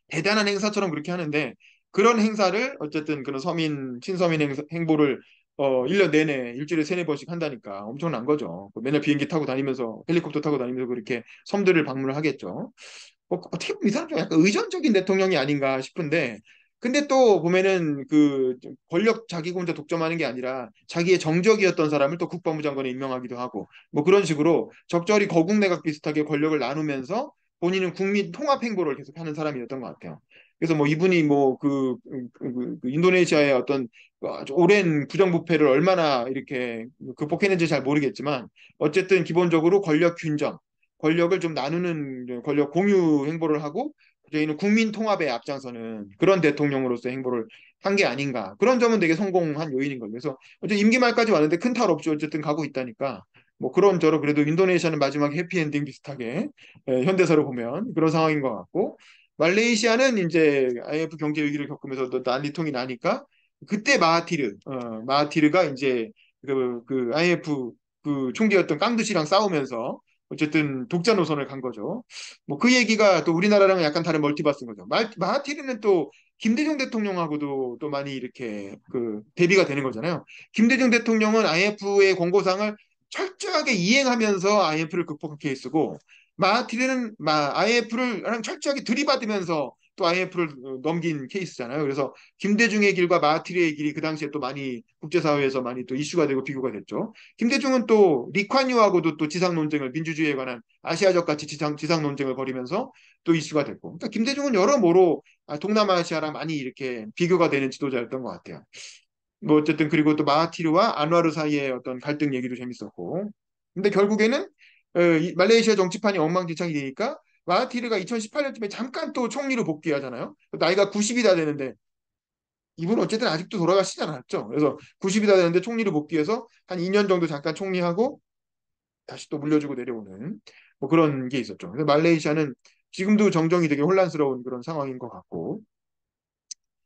대단한 행사처럼 그렇게 하는데 그런 행사를 어쨌든 그런 친서민 행보를 1년 내내 일주일에 3, 4번씩 한다니까 엄청난 거죠. 맨날 비행기 타고 다니면서 헬리콥터 타고 다니면서 그렇게 섬들을 방문을 하겠죠. 어떻게 보면 이 사람 좀 약간 의존적인 대통령이 아닌가 싶은데 근데 또 보면은 그 권력 자기가 혼자 독점하는 게 아니라 자기의 정적이었던 사람을 또 국방부 장관에 임명하기도 하고 뭐 그런 식으로 적절히 거국내각 비슷하게 권력을 나누면서 본인은 국민 통합 행보를 계속 하는 사람이었던 것 같아요. 그래서 뭐 이분이 뭐 그 인도네시아의 어떤 아주 오랜 부정부패를 얼마나 이렇게 극복했는지 잘 모르겠지만 어쨌든 기본적으로 권력 균정 권력을 좀 나누는 권력 공유 행보를 하고 저희는 국민 통합에 앞장서는 그런 대통령으로서 행보를 한 게 아닌가. 그런 점은 되게 성공한 요인인 거죠. 그래서 어쨌든 임기 말까지 왔는데 큰 탈 없이 어쨌든 가고 있다니까 뭐 그런저런 그래도 인도네시아는 마지막에 해피엔딩 비슷하게 현대사로 보면 그런 상황인 것 같고 말레이시아는 이제 IMF 경제 위기를 겪으면서 또 난리통이 나니까 그때 마하티르가 이제 그 IMF 그 총재였던 깡두시랑 싸우면서 어쨌든 독자 노선을 간 거죠. 뭐 그 얘기가 또 우리나라랑은 약간 다른 멀티버스인 거죠. 마하티르는 또 김대중 대통령하고도 또 많이 이렇게 그 대비가 되는 거잖아요. 김대중 대통령은 IMF의 권고상을 철저하게 이행하면서 IMF를 극복한 케이스고 마하티르는 IMF를 철저하게 들이받으면서 또 IMF를 넘긴 케이스잖아요. 그래서 김대중의 길과 마하티르의 길이 그 당시에 또 많이 국제사회에서 많이 또 이슈가 되고 비교가 됐죠. 김대중은 또 리콴유하고도 또 지상 논쟁을 민주주의에 관한 아시아적 가치 지상 논쟁을 벌이면서 또 이슈가 됐고. 그러니까 김대중은 여러모로 동남아시아랑 많이 이렇게 비교가 되는 지도자였던 것 같아요. 뭐 어쨌든 그리고 또 마하티르와 안와르 사이의 어떤 갈등 얘기도 재밌었고. 근데 결국에는 이 말레이시아 정치판이 엉망진창이 되니까 마하티르가 2018년쯤에 잠깐 또 총리로 복귀하잖아요. 나이가 90이 다 되는데 이분은 어쨌든 아직도 돌아가시지 않았죠. 그래서 90이 다 되는데 총리로 복귀해서 한 2년 정도 잠깐 총리하고 다시 또 물려주고 내려오는 뭐 그런 게 있었죠. 그래서 말레이시아는 지금도 정정이 되게 혼란스러운 그런 상황인 것 같고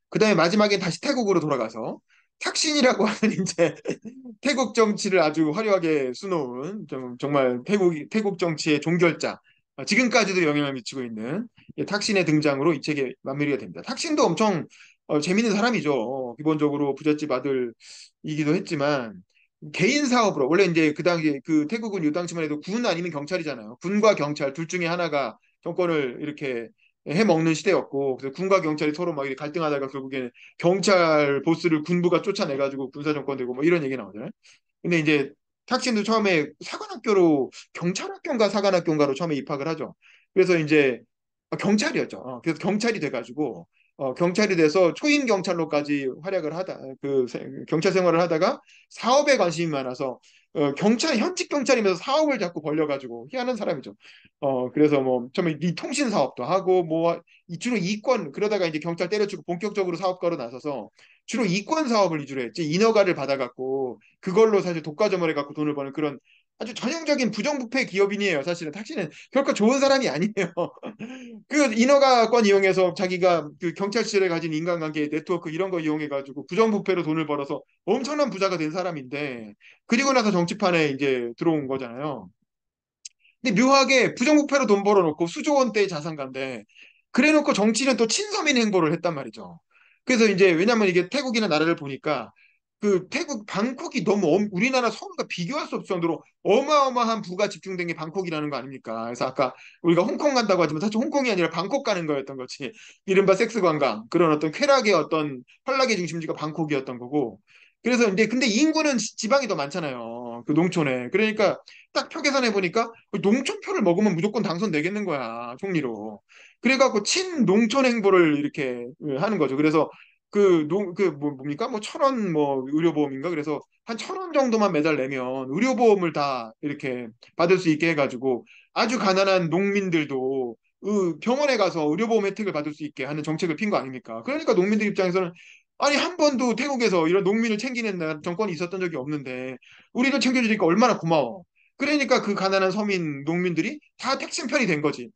그다음에 마지막엔 다시 태국으로 돌아가서 탁신이라고 하는 이제 태국 정치를 아주 화려하게 수놓은 정말 태국 정치의 종결자 지금까지도 영향을 미치고 있는 탁신의 등장으로 이 책에 마무리가 됩니다. 탁신도 엄청 재밌는 사람이죠. 기본적으로 부잣집 아들이기도 했지만 개인 사업으로 원래 이제 그 당시 그 태국은 이 당시만 해도 군 아니면 경찰이잖아요. 군과 경찰 둘 중에 하나가 정권을 이렇게 해먹는 시대였고 그래서 군과 경찰이 서로 막 이렇게 갈등하다가 결국에 경찰 보스를 군부가 쫓아내가지고 군사정권 되고 뭐 이런 얘기 나오잖아요. 근데 이제 탁신도 처음에 사관학교로 경찰학교인가 사관학교인가로 처음에 입학을 하죠. 그래서 이제 경찰이었죠. 그래서 경찰이 돼가지고 경찰이 돼서 초임 경찰로까지 활약을 하다 경찰 생활을 하다가 사업에 관심이 많아서 경찰 현직 경찰이면서 사업을 자꾸 벌려가지고 희한한 사람이죠. 그래서 뭐 처음에 이 통신 사업도 하고 뭐 주로 이권 그러다가 이제 경찰 때려치고 본격적으로 사업가로 나서서 주로 이권 사업을 위주로 했지 인허가를 받아갖고 그걸로 사실 독과점을 해갖고 돈을 버는 그런 아주 전형적인 부정부패 기업인이에요. 사실은 탁신은 결코 좋은 사람이 아니에요. 그 인허가권 이용해서 자기가 그 경찰 시절에 가진 인간관계 네트워크 이런 거 이용해가지고 부정부패로 돈을 벌어서 엄청난 부자가 된 사람인데 그리고 나서 정치판에 이제 들어온 거잖아요. 근데 묘하게 부정부패로 돈 벌어놓고 수조 원대의 자산가인데 그래놓고 정치는 또 친서민 행보를 했단 말이죠. 그래서 이제 왜냐면 이게 태국이나 나라를 보니까 그 태국 방콕이 너무 우리나라 서울과 비교할 수 없을 정도로 어마어마한 부가 집중된 게 방콕이라는 거 아닙니까? 그래서 아까 우리가 홍콩 간다고 하지만 사실 홍콩이 아니라 방콕 가는 거였던 거지. 이른바 섹스 관광 그런 어떤 쾌락의 어떤 활락의 중심지가 방콕이었던 거고. 그래서 근데 인구는 지방이 더 많잖아요. 그 농촌에. 그러니까 딱 표 계산해 보니까 농촌표를 먹으면 무조건 당선되겠는 거야, 총리로. 그래갖고 친농촌 행보를 이렇게 하는 거죠. 그래서 뭡니까? 뭐 1,000원 뭐 의료보험인가? 그래서 한 1,000원 정도만 매달 내면 의료보험을 다 이렇게 받을 수 있게 해가지고 아주 가난한 농민들도 병원에 가서 의료보험 혜택을 받을 수 있게 하는 정책을 핀 거 아닙니까? 그러니까 농민들 입장에서는 아니 한 번도 태국에서 이런 농민을 챙기는 정권이 있었던 적이 없는데 우리를 챙겨주니까 얼마나 고마워. 그러니까 그 가난한 서민 농민들이 다 택신 편이 된 거지.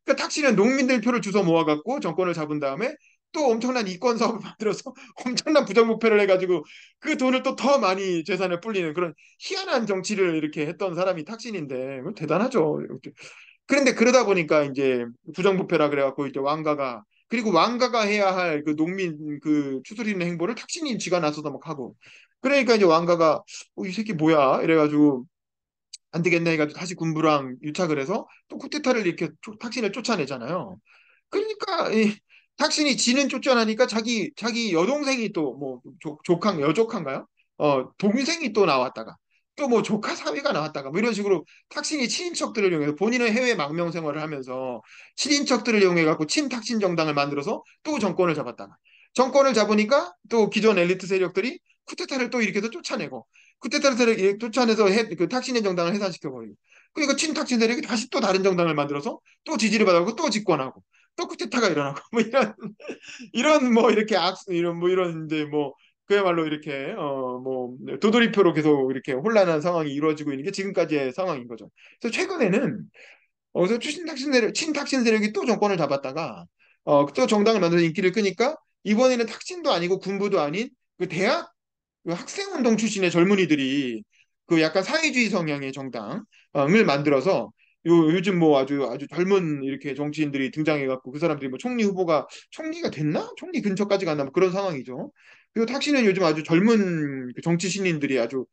그러니까 탁신은 농민들 표를 주워 모아갖고 정권을 잡은 다음에 또 엄청난 이권 사업을 만들어서 엄청난 부정부패를 해가지고 그 돈을 또 더 많이 재산을 불리는 그런 희한한 정치를 이렇게 했던 사람이 탁신인데 대단하죠. 그런데 그러다 보니까 이제 부정부패라 그래갖고 이제 왕가가 그리고 왕가가 해야 할 그 농민 그 추스리는 행보를 탁신이 쥐가 나서서 막 하고 그러니까 이제 왕가가 이 새끼 뭐야 이래가지고 안 되겠네 해가지고 다시 군부랑 유착을 해서 또 쿠데타를 이렇게 탁신을 쫓아내잖아요. 그러니까 이 탁신이 지는 쫓아나니까 자기 여동생이 또 뭐 조카 여조카인가요? 동생이 또 나왔다가 또 뭐 조카 사위가 나왔다가 뭐 이런 식으로 탁신이 친인척들을 이용해서 본인은 해외 망명 생활을 하면서 친인척들을 이용해 갖고 친탁신 정당을 만들어서 또 정권을 잡았다가 정권을 잡으니까 또 기존 엘리트 세력들이 쿠데타를 또 일으켜서 쫓아내고 쿠데타를 쫓아내서 그 탁신의 정당을 해산시켜버리고 그러니까 친탁신 세력이 다시 또 다른 정당을 만들어서 또 지지를 받아고 또 집권하고 또 쿠데타가 일어나고 뭐 이런 뭐 이렇게 이런 뭐 이런 이제 뭐 그야말로 이렇게 뭐 도돌이표로 계속 이렇게 혼란한 상황이 이루어지고 있는 게 지금까지의 상황인 거죠. 그래서 최근에는 그래서 친탁신 세력이 또 정권을 잡았다가 또 정당을 만들어서 인기를 끄니까 이번에는 탁신도 아니고 군부도 아닌 그 대학 그 학생운동 출신의 젊은이들이 그 약간 사회주의 성향의 정당을 만들어서 요즘 뭐 아주 젊은 이렇게 정치인들이 등장해갖고 그 사람들이 뭐 총리 후보가 총리가 됐나? 총리 근처까지 갔나? 뭐 그런 상황이죠. 그리고 탁신은 요즘 아주 젊은 그 정치 신인들이 아주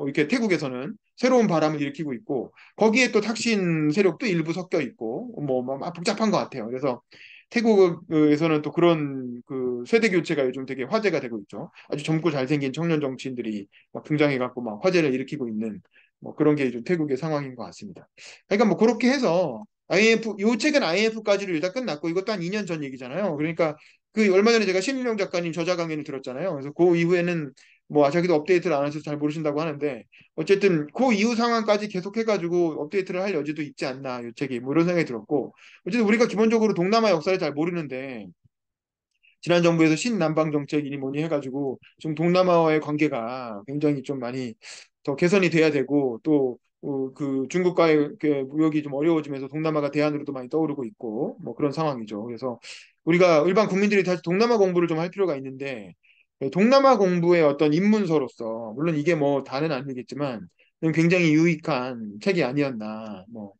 이렇게 태국에서는 새로운 바람을 일으키고 있고 거기에 또 탁신 세력도 일부 섞여 있고 막 복잡한 것 같아요. 그래서 태국에서는 또 그런 그 세대 교체가 요즘 되게 화제가 되고 있죠. 아주 젊고 잘생긴 청년 정치인들이 막 등장해갖고 막 화제를 일으키고 있는 뭐 그런 게 좀 태국의 상황인 것 같습니다. 그러니까 뭐 그렇게 해서 요 책은 IMF까지로 일단 끝났고 이것도 한 2년 전 얘기잖아요. 그러니까 그 얼마 전에 제가 신일영 작가님 저자 강연을 들었잖아요. 그래서 그 이후에는 뭐 자기도 업데이트를 안 하셔서 잘 모르신다고 하는데 어쨌든 그 이후 상황까지 계속해가지고 업데이트를 할 여지도 있지 않나 이 책이 뭐 이런 생각이 들었고 어쨌든 우리가 기본적으로 동남아 역사를 잘 모르는데 지난 정부에서 신남방 정책이니 뭐니 해가지고 지금 동남아와의 관계가 굉장히 좀 많이 더 개선이 돼야 되고 또 그 중국과의 그 무역이 좀 어려워지면서 동남아가 대안으로도 많이 떠오르고 있고 뭐 그런 상황이죠. 그래서 우리가 일반 국민들이 다시 동남아 공부를 좀 할 필요가 있는데 동남아 공부의 어떤 입문서로서 물론 이게 뭐 다는 아니겠지만 굉장히 유익한 책이 아니었나 뭐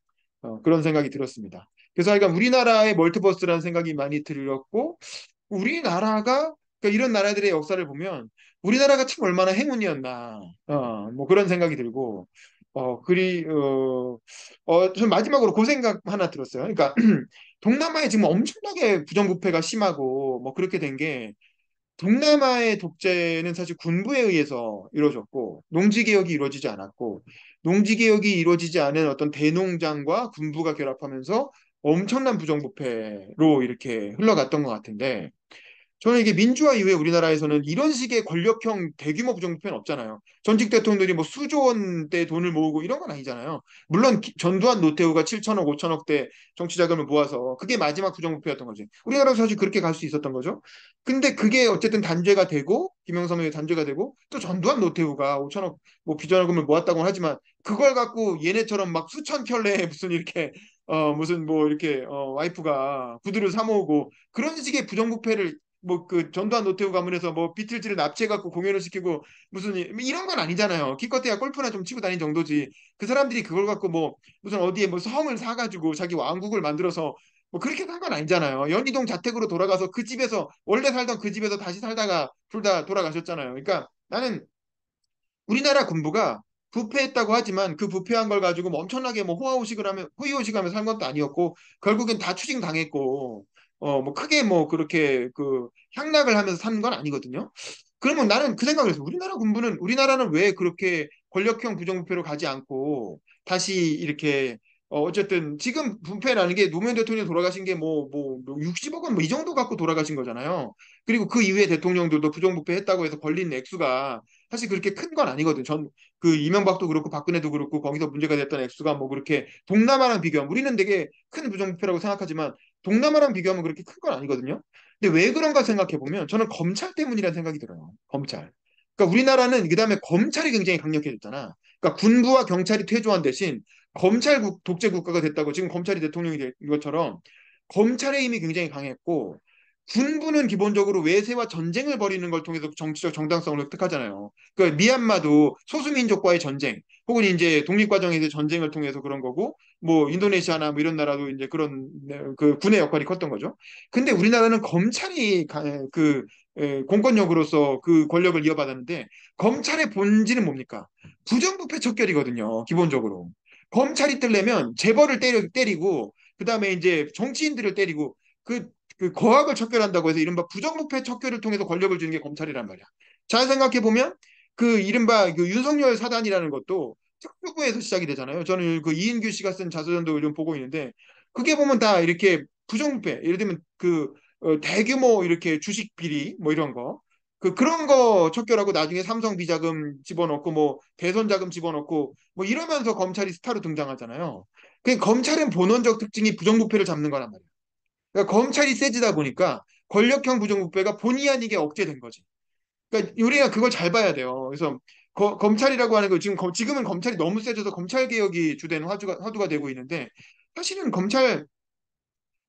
그런 생각이 들었습니다. 그래서 하여간 우리나라의 멀티버스라는 생각이 많이 들었고 우리나라가 그러니까 이런 나라들의 역사를 보면 우리나라가 참 얼마나 행운이었나 뭐 그런 생각이 들고 좀 마지막으로 그 생각 하나 들었어요. 그러니까 동남아에 지금 엄청나게 부정부패가 심하고 뭐 그렇게 된 게 동남아의 독재는 사실 군부에 의해서 이루어졌고 농지개혁이 이루어지지 않았고 농지개혁이 이루어지지 않은 어떤 대농장과 군부가 결합하면서 엄청난 부정부패로 이렇게 흘러갔던 것 같은데 저는 이게 민주화 이후에 우리나라에서는 이런 식의 권력형 대규모 부정부패는 없잖아요. 전직 대통령들이 뭐 수조 원대 돈을 모으고 이런 건 아니잖아요. 물론 전두환 노태우가 7천억, 5천억대 정치 자금을 모아서 그게 마지막 부정부패였던 거지. 우리나라도 사실 그렇게 갈 수 있었던 거죠. 근데 그게 어쨌든 단죄가 되고 김영삼의 단죄가 되고 또 전두환 노태우가 5천억 뭐 비전화금을 모았다고 하지만 그걸 갖고 얘네처럼 막 수천 켤레 무슨 이렇게 무슨 뭐 이렇게 와이프가 구두를 사 모으고 그런 식의 부정부패를 뭐 그 전두환 노태우 가문에서 뭐 비틀즈를 납치해갖고 공연을 시키고 무슨 이런 건 아니잖아요. 기껏해야 골프나 좀 치고 다닌 정도지. 그 사람들이 그걸 갖고 뭐 무슨 어디에 뭐 성을 사가지고 자기 왕국을 만들어서 뭐 그렇게 산 건 아니잖아요. 연희동 자택으로 돌아가서 그 집에서 원래 살던 그 집에서 다시 살다가 둘 다 돌아가셨잖아요. 그러니까 나는 우리나라 군부가 부패했다고 하지만 그 부패한 걸 가지고 뭐 엄청나게 뭐 호의호식하며 산 것도 아니었고 결국엔 다 추징당했고 뭐 크게 뭐 그렇게 그 향락을 하면서 산 건 아니거든요. 그러면 나는 그 생각을 했어. 우리나라는 왜 그렇게 권력형 부정부패로 가지 않고 다시 이렇게 어쨌든 지금 부패라는 게 노무현 대통령이 돌아가신 게 뭐 60억 원 뭐 이 정도 갖고 돌아가신 거잖아요. 그리고 그 이후에 대통령들도 부정부패 했다고 해서 걸린 액수가 사실 그렇게 큰 건 아니거든. 전 그 이명박도 그렇고 박근혜도 그렇고 거기서 문제가 됐던 액수가 뭐 그렇게 동남아랑 비교하면 우리는 되게 큰 부정부패라고 생각하지만 동남아랑 비교하면 그렇게 큰 건 아니거든요. 근데 왜 그런가 생각해 보면 저는 검찰 때문이라는 생각이 들어요. 검찰. 그러니까 우리나라는 그다음에 검찰이 굉장히 강력해졌잖아. 그러니까 군부와 경찰이 퇴조한 대신 검찰 독재 국가가 됐다고 지금 검찰이 대통령이 된 것처럼 검찰의 힘이 굉장히 강했고 군부는 기본적으로 외세와 전쟁을 벌이는 걸 통해서 정치적 정당성을 획득하잖아요. 그러니까 미얀마도 소수민족과의 전쟁 혹은 이제 독립과정에서 전쟁을 통해서 그런 거고 뭐 인도네시아나 뭐 이런 나라도 이제 그런 그 군의 역할이 컸던 거죠. 근데 우리나라는 검찰이 공권력으로서 그 권력을 이어받았는데 검찰의 본질은 뭡니까? 부정부패 척결이거든요. 기본적으로. 검찰이 뜨려면 재벌을 때리고 그다음에 이제 정치인들을 때리고 그, 그 거악을 척결한다고 해서 이른바 부정부패 척결을 통해서 권력을 주는 게 검찰이란 말이야. 잘 생각해 보면 그 이른바 그 윤석열 사단이라는 것도 특수부에서 시작이 되잖아요. 저는 그 이인규 씨가 쓴 자서전도 좀 보고 있는데 그게 보면 다 이렇게 부정부패 예를 들면 그 대규모 이렇게 주식 비리 뭐 이런 거 그런 거 척결하고 나중에 삼성 비자금 집어넣고 뭐 대선 자금 집어넣고 뭐 이러면서 검찰이 스타로 등장하잖아요. 그 검찰은 본원적 특징이 부정부패를 잡는 거란 말이에요. 그러니까 검찰이 세지다 보니까 권력형 부정부패가 본의 아니게 억제된 거지. 그러니까 우리가 그걸 잘 봐야 돼요. 그래서 검찰이라고 하는 거 지금은 검찰이 너무 세져서 검찰 개혁이 주된 화두가 되고 있는데 사실은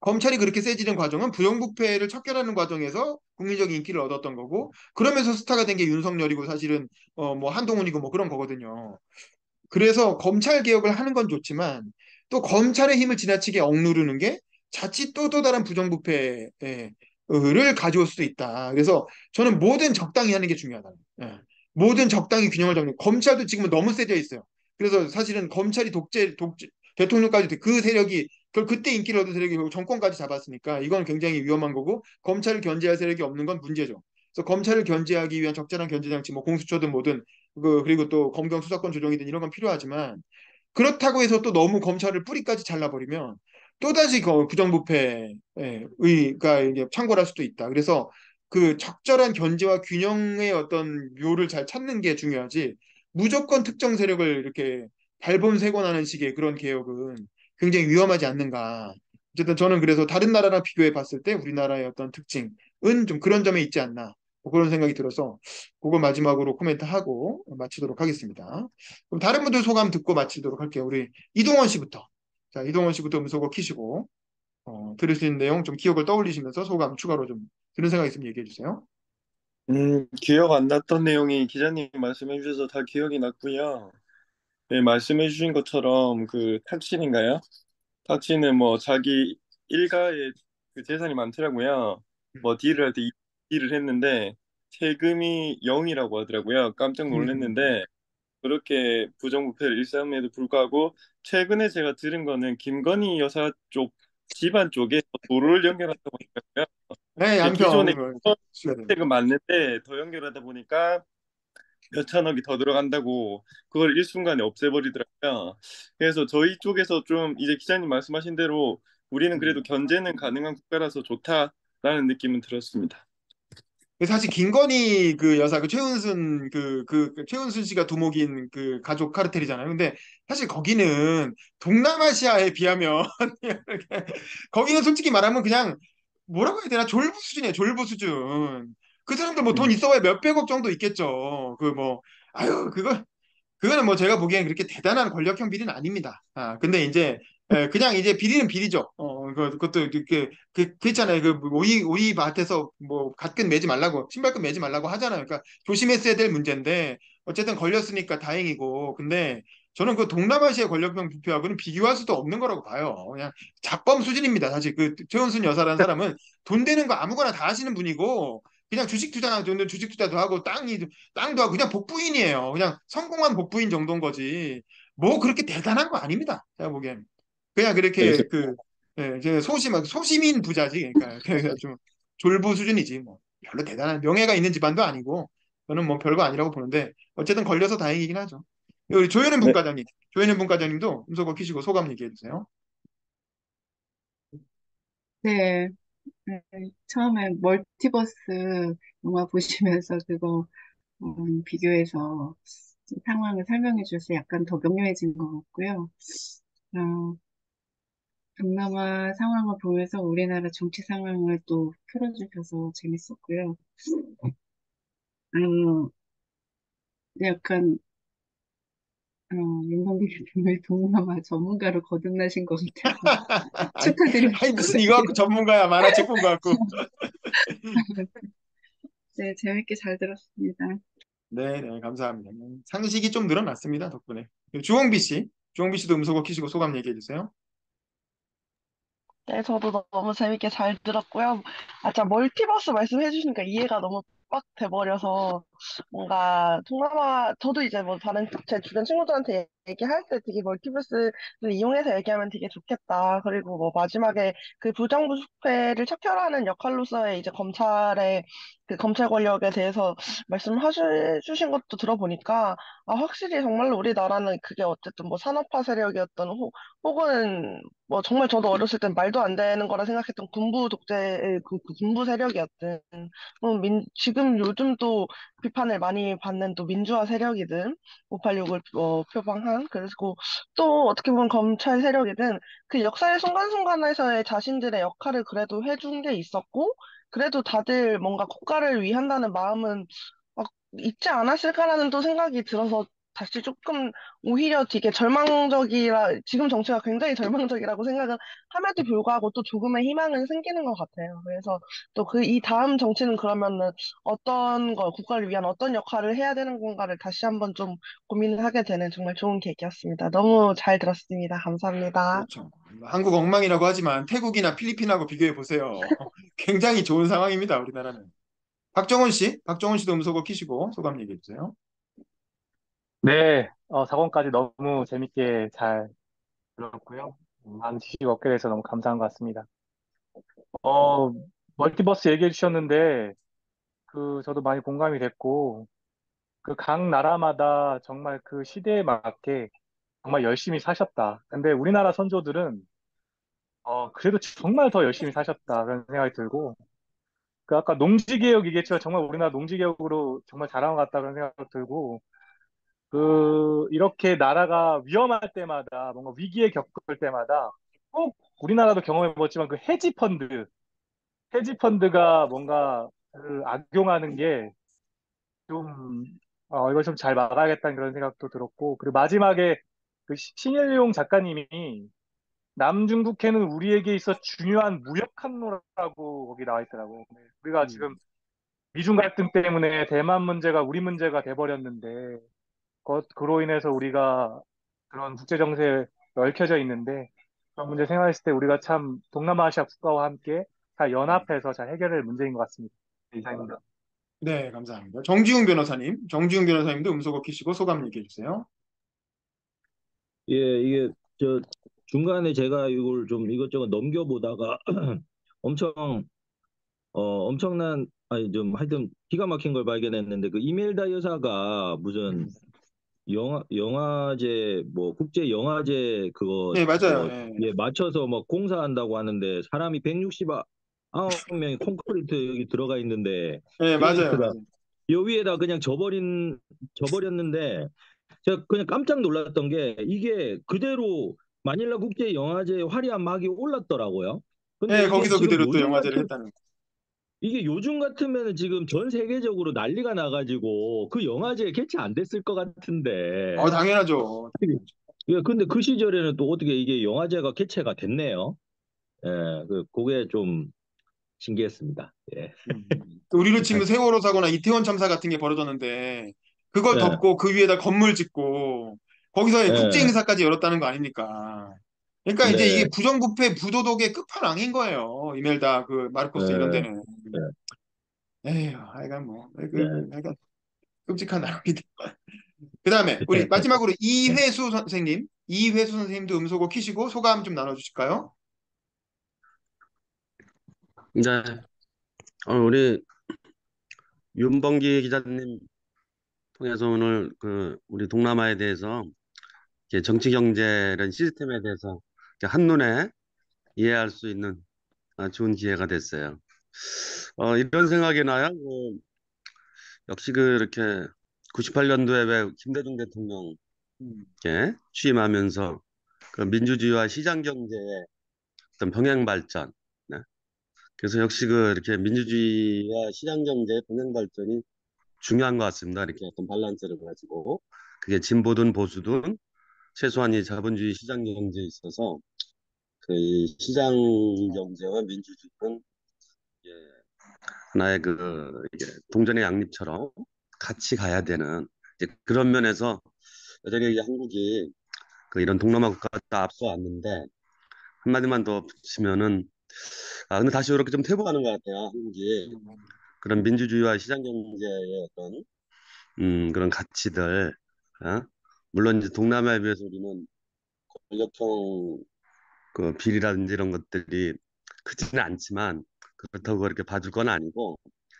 검찰이 그렇게 세지는 과정은 부정부패를 척결하는 과정에서 국민적 인기를 얻었던 거고 그러면서 스타가 된 게 윤석열이고 사실은 뭐 한동훈이고 뭐 그런 거거든요. 그래서 검찰 개혁을 하는 건 좋지만 또 검찰의 힘을 지나치게 억누르는 게 자칫 또 다른 부정부패를 가져올 수도 있다. 그래서 저는 뭐든 적당히 하는 게 중요하다. 예. 뭐든 적당히 균형을 잡는. 검찰도 지금은 너무 세져 있어요. 그래서 사실은 검찰이 대통령까지 그 세력이 그때 인기를 얻은 세력이 결국 정권까지 잡았으니까 이건 굉장히 위험한 거고 검찰을 견제할 세력이 없는 건 문제죠. 그래서 검찰을 견제하기 위한 적절한 견제 장치, 뭐 공수처든 뭐든 그리고 또 검경 수사권 조정이든 이런 건 필요하지만 그렇다고 해서 또 너무 검찰을 뿌리까지 잘라버리면 또다시 그 부정부패가 이제 창궐할 수도 있다. 그래서 그 적절한 견제와 균형의 어떤 묘를 잘 찾는 게 중요하지 무조건 특정 세력을 이렇게 발본색원하는 식의 그런 개혁은 굉장히 위험하지 않는가. 어쨌든 저는 그래서 다른 나라랑 비교해 봤을 때 우리나라의 어떤 특징은 좀 그런 점에 있지 않나. 뭐 그런 생각이 들어서 그거 마지막으로 코멘트하고 마치도록 하겠습니다. 그럼 다른 분들 소감 듣고 마치도록 할게요. 우리 이동원 씨부터. 자, 이동원 씨부터 음소거 키시고 들을 수 있는 내용 좀 기억을 떠올리시면서 소감 추가로 좀 드는 생각 있으면 얘기해 주세요. 기억 안 났던 내용이 기자님이 말씀해 주셔서 다 기억이 났고요. 네, 말씀해 주신 것처럼 그 탁신인가요? 탁신은 뭐 자기 일가의 그 재산이 많더라고요. 뭐 딜을 할 때 딜을 했는데 세금이 0이라고 하더라고요. 깜짝 음, 놀랐는데 그렇게 부정부패를 일삼에도 불구하고 최근에 제가 들은 거는 김건희 여사 쪽 집안 쪽에 도로를 연결한다고 하니까요. 네, 기존에 양평 씨가 됩니다. 세금 맞는데 더 연결하다 보니까 몇 천억이 더 들어간다고 그걸 일순간에 없애버리더라고요. 그래서 저희 쪽에서 좀 이제 기자님 말씀하신 대로 우리는 그래도 견제는 가능한 국가라서 좋다라는 느낌은 들었습니다. 사실 김건희 그 여사 그 최은순 최은순 씨가 두목인 그 가족 카르텔이잖아요. 근데 사실 거기는 동남아시아에 비하면 거기는 솔직히 말하면 그냥 뭐라고 해야 되나 졸부 수준이에요. 졸부 수준. 그 사람들 뭐 돈 있어봐야 몇백억 정도 있겠죠. 그 뭐 아유 그거는 뭐 제가 보기엔 그렇게 대단한 권력형 비리는 아닙니다. 근데 이제 그냥 이제 비리는 비리죠. 그것도 이렇게 그 있잖아요. 그 오이 밭에서 뭐 갓근 매지 말라고 신발끈 매지 말라고 하잖아요. 그러니까 조심했어야 될 문제인데 어쨌든 걸렸으니까 다행이고. 근데 저는 그 동남아시아 권력형 부패하고는 비교할 수도 없는 거라고 봐요. 그냥 잡범 수준입니다. 사실 그 최은순 여사라는 사람은 돈 되는 거 아무거나 다 하시는 분이고 그냥 주식 투자도 하고 땅도 하고 그냥 복부인이에요. 그냥 성공한 복부인 정도인 거지. 뭐 그렇게 대단한 거 아닙니다. 제가 보기엔. 그냥 네, 그렇게 이제 소심인 부자지. 그러니까 그냥 좀 졸부 수준이지. 뭐 별로 대단한 명예가 있는 집안도 아니고 저는 뭐 별거 아니라고 보는데 어쨌든 걸려서 다행이긴 하죠. 우리 조현현 네, 분과장님, 조현현 분과장님도 음소거 키시고 소감 얘기해 주세요. 네, 네. 처음에 멀티버스 영화 보시면서 그거 비교해서 상황을 설명해 줘서 약간 더 명료해진 것 같고요. 어, 동남아 상황을 보면서 우리나라 정치 상황을 또 풀어주셔서 재밌었고요. 어, 약간 윤석열 대통령이 동남아 전문가로 거듭나신 것 같아서 아니, 아니, 축하드립니다. 무슨 이거 갖고 전문가야. 만화책 본 거 갖고. 네, 재밌게 잘 들었습니다. 네, 네, 감사합니다. 상식이 좀 늘어났습니다, 덕분에. 주홍비 씨, 주홍비 씨도 음소거 키시고 소감 얘기해 주세요. 네, 저도 너무 재밌게 잘 들었고요. 아, 진짜 멀티버스 말씀해 주시니까 이해가 너무 빡 돼버려서 뭔가 동남아, 저도 이제 뭐 다른 제 주변 친구들한테 얘기할 때 되게 멀티버스를 이용해서 얘기하면 되게 좋겠다. 그리고 뭐 마지막에 그 부정부패를 척결하는 역할로서의 이제 검찰의 그 검찰 권력에 대해서 말씀하셔 주신 것도 들어보니까 아, 확실히 정말로 우리나라는 그게 어쨌든 뭐 산업화 세력이었던 혹은 뭐 정말 저도 어렸을 땐 말도 안 되는 거라 생각했던 군부 독재의 그 군부 세력이었든 지금 요즘도 비판을 많이 받는 또 민주화 세력이든 586을 표방한 그리고 또 어떻게 보면 검찰 세력이든 그 역사의 순간순간에서의 자신들의 역할을 그래도 해준 게 있었고 그래도 다들 뭔가 국가를 위한다는 마음은 막 있지 않았을까라는 또 생각이 들어서 다시 조금 오히려 되게 지금 정치가 굉장히 절망적이라고 생각을 함에도 불구하고 또 조금의 희망은 생기는 것 같아요. 그래서 또 이 다음 정치는 그러면은 국가를 위한 어떤 역할을 해야 되는 건가를 다시 한번 좀 고민을 하게 되는 정말 좋은 계기였습니다. 너무 잘 들었습니다. 감사합니다. 그렇죠. 한국 엉망이라고 하지만 태국이나 필리핀하고 비교해 보세요. 굉장히 좋은 상황입니다, 우리나라는. 박정훈 씨, 박정훈 씨도 음소거 키시고 소감 얘기해 주세요. 네, 4권까지 너무 재밌게 잘 들었고요. 많은 지식 얻게 돼서 너무 감사한 것 같습니다. 어, 멀티버스 얘기해 주셨는데, 저도 많이 공감이 됐고, 각 나라마다 정말 그 시대에 맞게 정말 열심히 사셨다. 근데 우리나라 선조들은, 그래도 정말 더 열심히 사셨다. 그런 생각이 들고, 아까 농지개혁 얘기했지만 정말 우리나라 농지개혁으로 정말 잘한 것 같다. 그런 생각이 들고, 이렇게 나라가 위험할 때마다, 뭔가 위기에 겪을 때마다 꼭 우리나라도 경험해봤지만 헤지펀드가 뭔가 악용하는 게 좀, 이걸 좀 잘 막아야겠다는 그런 생각도 들었고, 그리고 마지막에 신일용 작가님이 남중국해는 우리에게 있어 중요한 무역 항로라고 거기 나와 있더라고요. 우리가 지금 음, 미중 갈등 때문에 대만 문제가 우리 문제가 돼버렸는데, 그로 인해서 우리가 그런 국제 정세에 얽혀져 있는데 그런 문제 생각했을 때 우리가 참 동남아시아 국가와 함께 잘 연합해서 잘 해결할 문제인 것 같습니다. 이상입니다. 네, 감사합니다. 정지웅 변호사님도 음소거 키시고 소감 얘기해 주세요. 예, 이게 저 중간에 제가 이걸 좀 이것저것 넘겨보다가 엄청 엄청난 아니 좀 하여튼 기가 막힌 걸 발견했는데 그 이멜다 여사가 무슨 영화제 뭐 국제 영화제 그거 네, 맞아요. 뭐 예, 예 맞춰서 뭐 공사한다고 하는데 사람이 169명이 콘크리트 여기 들어가 있는데 네, 맞아요, 여기다가 맞아요. 요 위에다 그냥 져버렸는데 제가 그냥 깜짝 놀랐던 게 이게 그대로 마닐라 국제 영화제 화려한 막이 올랐더라고요. 근데 네, 이게 거기서 지금 그대로 또 영화제를 했다는. 이게 요즘 같으면은 지금 전 세계적으로 난리가 나가지고 그 영화제 개최 안 됐을 것 같은데. 당연하죠. 당연하죠. 예, 근데 그 시절에는 또 어떻게 이게 영화제가 개최가 됐네요. 예, 그게 좀 신기했습니다. 예. 또 우리로 치면 세월호 사고나 이태원 참사 같은 게 벌어졌는데 그걸 예, 덮고 그 위에다 건물 짓고 거기서 국제 예, 행사까지 열었다는 거 아닙니까? 그러니까 이제 이게 네, 부정부패 부도덕의 끝판왕인 거예요. 이멜다 그 마르코스 이런 예, 데는. 예, 에휴, 하여간 뭐, 네. 하여간 끔찍한 나라입니다. 그 다음에 우리 마지막으로 이회수 선생님도 음소거 키시고 소감 좀 나눠주실까요? 이제 우리 윤범기 기자님 통해서 오늘 우리 동남아에 대해서 이렇게 정치, 경제 이런 시스템에 대해서 이렇게 한눈에 이해할 수 있는 좋은 기회가 됐어요. 이런 생각이 나요. 역시 이렇게 98년도에 왜 김대중 대통령 음, 이렇게 취임하면서 민주주의와 시장 경제의 어떤 병행 발전. 네. 그래서 역시 이렇게 민주주의와 시장 경제의 병행 발전이 중요한 것 같습니다. 이렇게 어떤 밸런스를 가지고 그게 진보든 보수든 최소한 이 자본주의 시장 경제에 있어서 이 시장 경제와 민주주의는 이게 하나의 이게 동전의 양립처럼 같이 가야 되는 이제 그런 면에서 여전히 이제 한국이 이런 동남아 국가가 다 앞서왔는데 한마디만 더 붙이면은 근데 다시 이렇게 좀 퇴보하는 것 같아요. 한국이 그런 민주주의와 시장 경제의 어떤 그런 가치들 물론 이제 동남아에 비해서 우리는 권력형 비리라든지 이런 것들이 크지는 않지만 그렇다고 그렇게 봐줄 건 아니고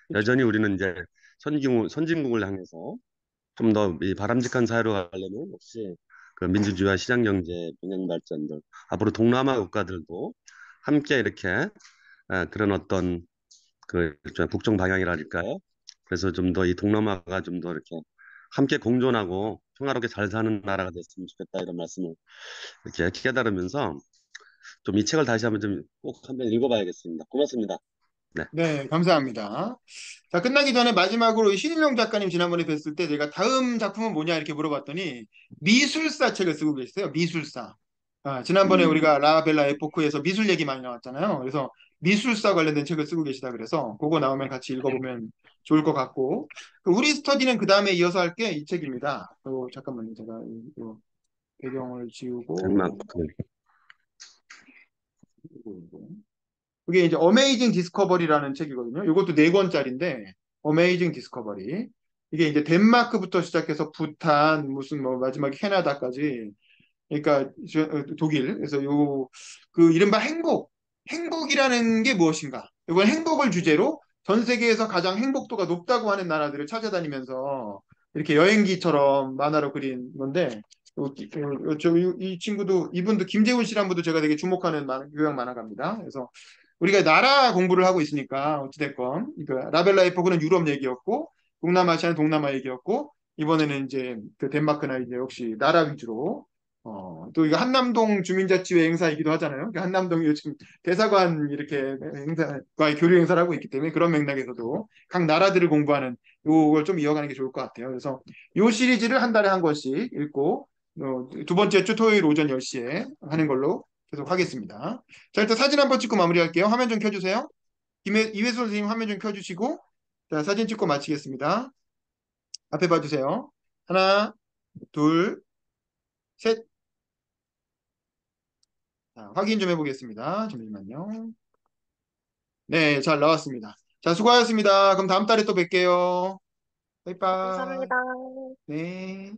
그렇죠. 여전히 우리는 이제 선진국을 향해서 좀 더 이 바람직한 사회로 가려면 역시 민주주의와 시장 경제 병행 발전들 앞으로 동남아 국가들도 함께 이렇게 그런 어떤 북중 방향이랄까요? 그래서 좀 더 이 동남아가 좀 더 이렇게 함께 공존하고 평화롭게 잘 사는 나라가 됐으면 좋겠다 이런 말씀을 이렇게 깨달으면서 좀 이 책을 다시 한번 좀 꼭 한번 읽어봐야겠습니다. 고맙습니다. 네. 네, 감사합니다. 자, 끝나기 전에 마지막으로 신일용 작가님 지난번에 뵀을 때 제가 다음 작품은 뭐냐 이렇게 물어봤더니 미술사 책을 쓰고 계세요. 미술사. 지난번에 음, 우리가 라벨라 에포크에서 미술 얘기 많이 나왔잖아요. 그래서 미술사 관련된 책을 쓰고 계시다 그래서 그거 나오면 같이 읽어보면 좋을 것 같고 우리 스터디는 그 다음에 이어서 할 게 이 책입니다. 잠깐만요. 제가 이 배경을 정말 지우고 그게 이제 어메이징 디스커버리라는 책이거든요. 이것도 4권짜리인데 어메이징 디스커버리. 이게 이제 덴마크부터 시작해서 부탄 무슨 뭐 마지막에 캐나다까지 그러니까 독일. 그래서 이른바 행복이라는 게 무엇인가? 이건 행복을 주제로 전 세계에서 가장 행복도가 높다고 하는 나라들을 찾아다니면서 이렇게 여행기처럼 만화로 그린 건데 이 친구도 이분도 김재훈 씨라는 분도 제가 되게 주목하는 교양 만화가입니다. 그래서 우리가 나라 공부를 하고 있으니까 어찌됐건 라벨라 에포크는 유럽 얘기였고 동남아시아는 동남아 얘기였고 이번에는 이제 덴마크나 이제 역시 나라 위주로 또 이거 한남동 주민자치회 행사이기도 하잖아요. 그러니까 한남동이 요즘 대사관 이렇게 행사과의 교류 행사를 하고 있기 때문에 그런 맥락에서도 각 나라들을 공부하는 요걸 좀 이어가는 게 좋을 것 같아요. 그래서 요 시리즈를 한 달에 한 권씩 읽고 두 번째 주 토요일 오전 10시에 하는 걸로 계속 하겠습니다. 자, 일단 사진 한번 찍고 마무리할게요. 화면 좀 켜주세요. 이회수 선생님 화면 좀 켜주시고 자, 사진 찍고 마치겠습니다. 앞에 봐주세요. 하나, 둘, 셋. 자, 확인 좀 해보겠습니다. 잠시만요. 네, 잘 나왔습니다. 자, 수고하셨습니다. 그럼 다음 달에 또 뵐게요. 빠이빠이. 감사합니다. 네.